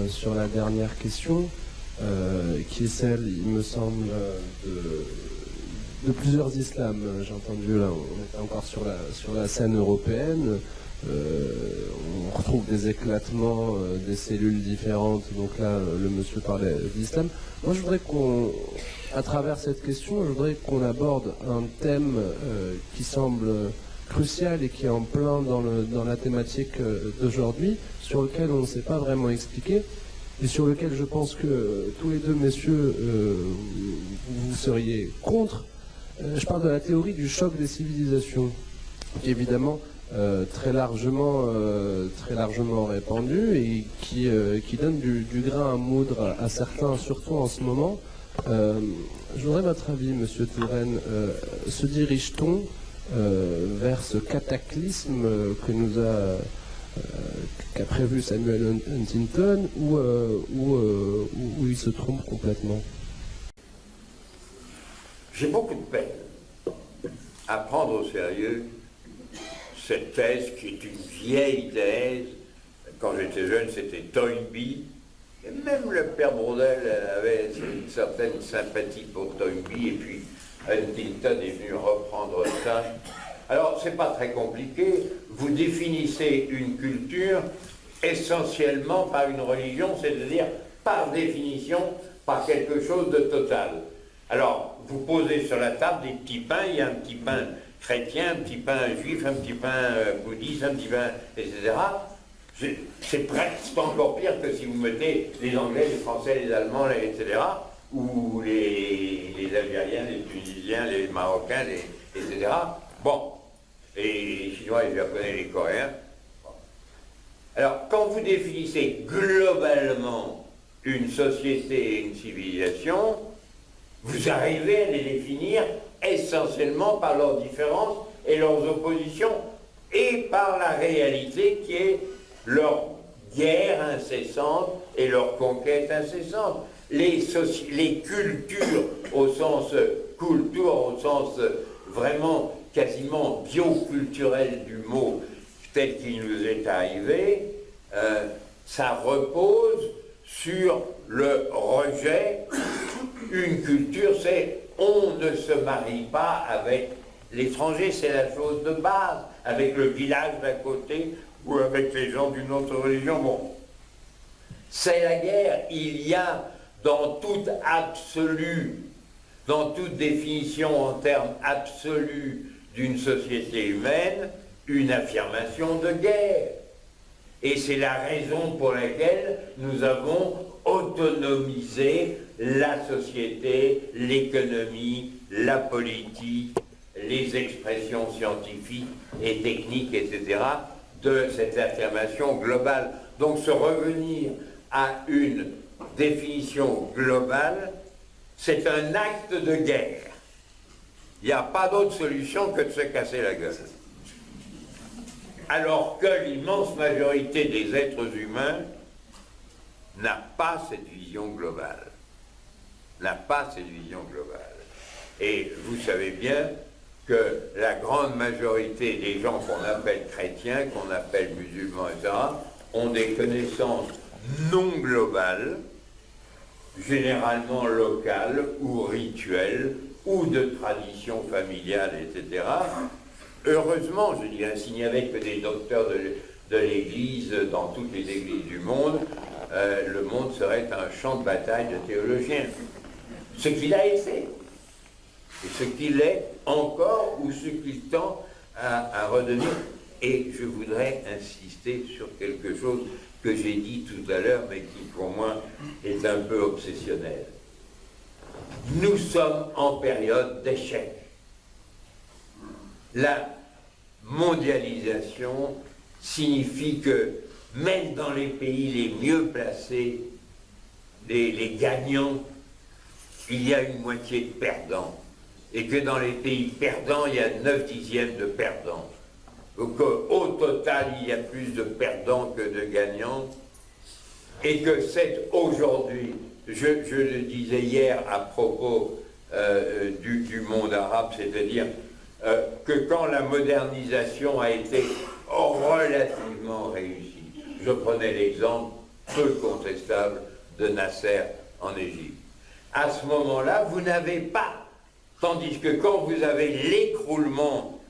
sur la dernière question, qui est celle, il me semble, de plusieurs islams. J'ai entendu là, on est encore sur la scène européenne. On retrouve des éclatements, des cellules différentes. Donc là, le monsieur parlait d'islam. Moi, je voudrais à travers cette question, je voudrais qu'on aborde un thème qui semble crucial et qui est en plein dans la thématique d'aujourd'hui, sur lequel on ne s'est pas vraiment expliqué, et sur lequel je pense que tous les deux messieurs, vous seriez contre. Je parle de la théorie du choc des civilisations, qui est évidemment très largement répandue et qui donne du grain à moudre à certains, surtout en ce moment. Je voudrais votre avis, Monsieur Touraine. Se dirige-t-on vers ce cataclysme qu'a prévu Samuel Huntington ou il se trompe complètement? J'ai beaucoup de peine à prendre au sérieux cette thèse qui est une vieille thèse. Quand j'étais jeune, c'était Toynbee. Et même le père Braudel avait une certaine sympathie pour Toynbee, et puis Huntington est venu reprendre ça. Alors, c'est pas très compliqué. Vous définissez une culture essentiellement par une religion, c'est-à-dire par définition par quelque chose de total. Alors, vous posez sur la table des petits pains, il y a un petit pain chrétien, un petit pain juif, un petit pain bouddhiste, un petit pain, etc. C'est presque encore pire que si vous mettez les Anglais, les Français, les Allemands, etc., ou les Algériens, les Tunisiens, les Marocains, etc. Bon, et les Chinois, les Japonais, les Coréens. Bon. Alors, quand vous définissez globalement une société et une civilisation, vous arrivez à les définir essentiellement par leurs différences et leurs oppositions, et par la réalité qui est leur guerre incessante et leur conquête incessante. Les cultures, au sens vraiment quasiment bioculturel du mot, tel qu'il nous est arrivé, ça repose sur le rejet. Une culture, c'est on ne se marie pas avec l'étranger, c'est la chose de base, avec le village d'à côté ou avec les gens d'une autre religion. Bon, c'est la guerre. Il y a dans toute définition en termes absolus d'une société humaine, une affirmation de guerre. Et c'est la raison pour laquelle nous avons autonomisé la société, l'économie, la politique, les expressions scientifiques et techniques, etc., de cette affirmation globale. Donc se revenir à une définition globale, c'est un acte de guerre. Il n'y a pas d'autre solution que de se casser la gueule. Alors que l'immense majorité des êtres humains n'a pas cette vision globale. N'a pas cette vision globale. Et vous savez bien que la grande majorité des gens qu'on appelle chrétiens, qu'on appelle musulmans, etc., ont des connaissances non globales, généralement locales ou rituelles, ou de tradition familiale, etc. Heureusement, je dirais, s'il n'y avait que des docteurs de l'Église dans toutes les églises du monde, le monde serait un champ de bataille de théologiens. Ce qu'il a été, et ce qu'il est encore, ou ce qu'il tend à redevenir. Et je voudrais insister sur quelque chose que j'ai dit tout à l'heure, mais qui pour moi est un peu obsessionnel. Nous sommes en période d'échec. La mondialisation signifie que même dans les pays les mieux placés, les gagnants, il y a une moitié de perdants. Et que dans les pays perdants, il y a 9/10 de perdants. Donc au total, il y a plus de perdants que de gagnants. Et que c'est aujourd'hui, je le disais hier à propos du monde arabe, c'est-à-dire que quand la modernisation a été relativement réussie, je prenais l'exemple peu contestable de Nasser en Égypte. À ce moment-là, vous n'avez pas, tandis que quand vous avez l'écroulement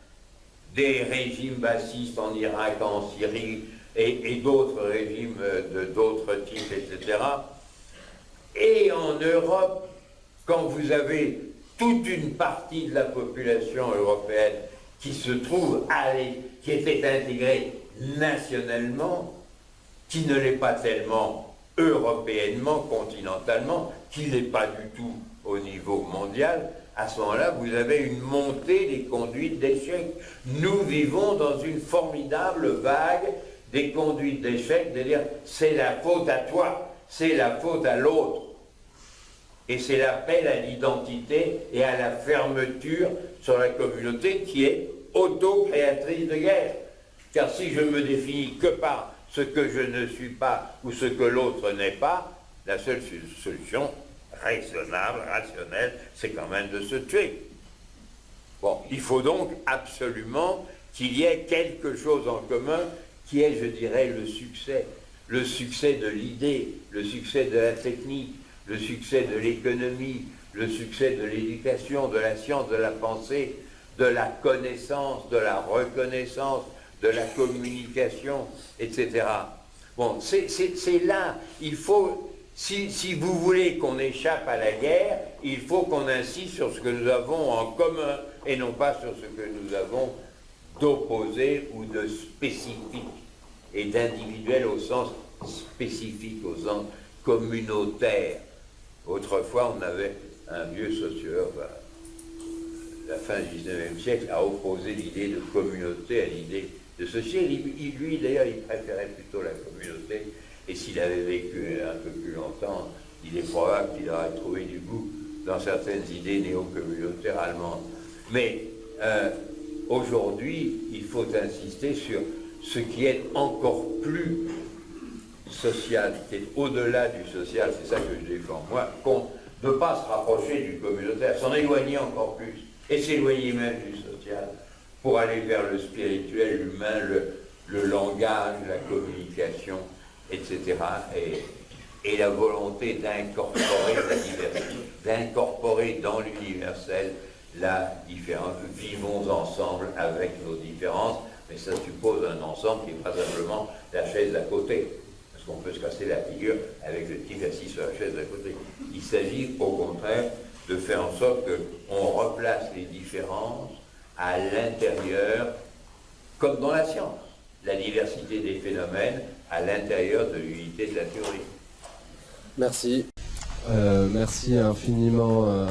des régimes bassistes en Irak, en Syrie et d'autres régimes de d'autres types, etc., et en Europe, quand vous avez toute une partie de la population européenne qui se trouve qui était intégrée nationalement, qui ne l'est pas tellement européennement, continentalement, qui ne l'est pas du tout au niveau mondial, à ce moment-là, vous avez une montée des conduites d'échec. Nous vivons dans une formidable vague des conduites d'échec, de dire c'est la faute à toi, c'est la faute à l'autre. Et c'est l'appel à l'identité et à la fermeture sur la communauté qui est auto-créatrice de guerre. Car si je me définis que par ce que je ne suis pas ou ce que l'autre n'est pas, la seule solution raisonnable, rationnelle, c'est quand même de se tuer. Bon, il faut donc absolument qu'il y ait quelque chose en commun qui est, je dirais, le succès de l'idée, le succès de la technique, le succès de l'économie, le succès de l'éducation, de la science, de la pensée, de la connaissance, de la reconnaissance, de la communication, etc. Bon, c'est là, il faut, si vous voulez qu'on échappe à la guerre, il faut qu'on insiste sur ce que nous avons en commun et non pas sur ce que nous avons d'opposé ou de spécifique et d'individuel au sens spécifique, au sens communautaire. Autrefois, on avait un vieux sociologue, la fin du XIXe siècle, a opposé l'idée de communauté à l'idée de société. Lui, d'ailleurs, il préférait plutôt la communauté, et s'il avait vécu un peu plus longtemps, il est probable qu'il aurait trouvé du goût dans certaines idées néo-communautaires allemandes. Mais aujourd'hui, il faut insister sur ce qui est encore plus social, qui est au-delà du social, c'est ça que je défends moi, ne pas se rapprocher du communautaire, s'en éloigner encore plus, et s'éloigner même du social, pour aller vers le spirituel, l'humain, le langage, la communication, etc. Et la volonté d'incorporer la diversité, d'incorporer dans l'universel la différence. Vivons ensemble avec nos différences, mais ça suppose un ensemble qui n'est pas simplement la chaise d'à côté. Parce qu'on peut se casser la figure avec le type assis sur la chaise d'à côté. Il s'agit au contraire de faire en sorte qu'on replace les différences à l'intérieur, comme dans la science, la diversité des phénomènes à l'intérieur de l'unité de la théorie. Merci. Merci infiniment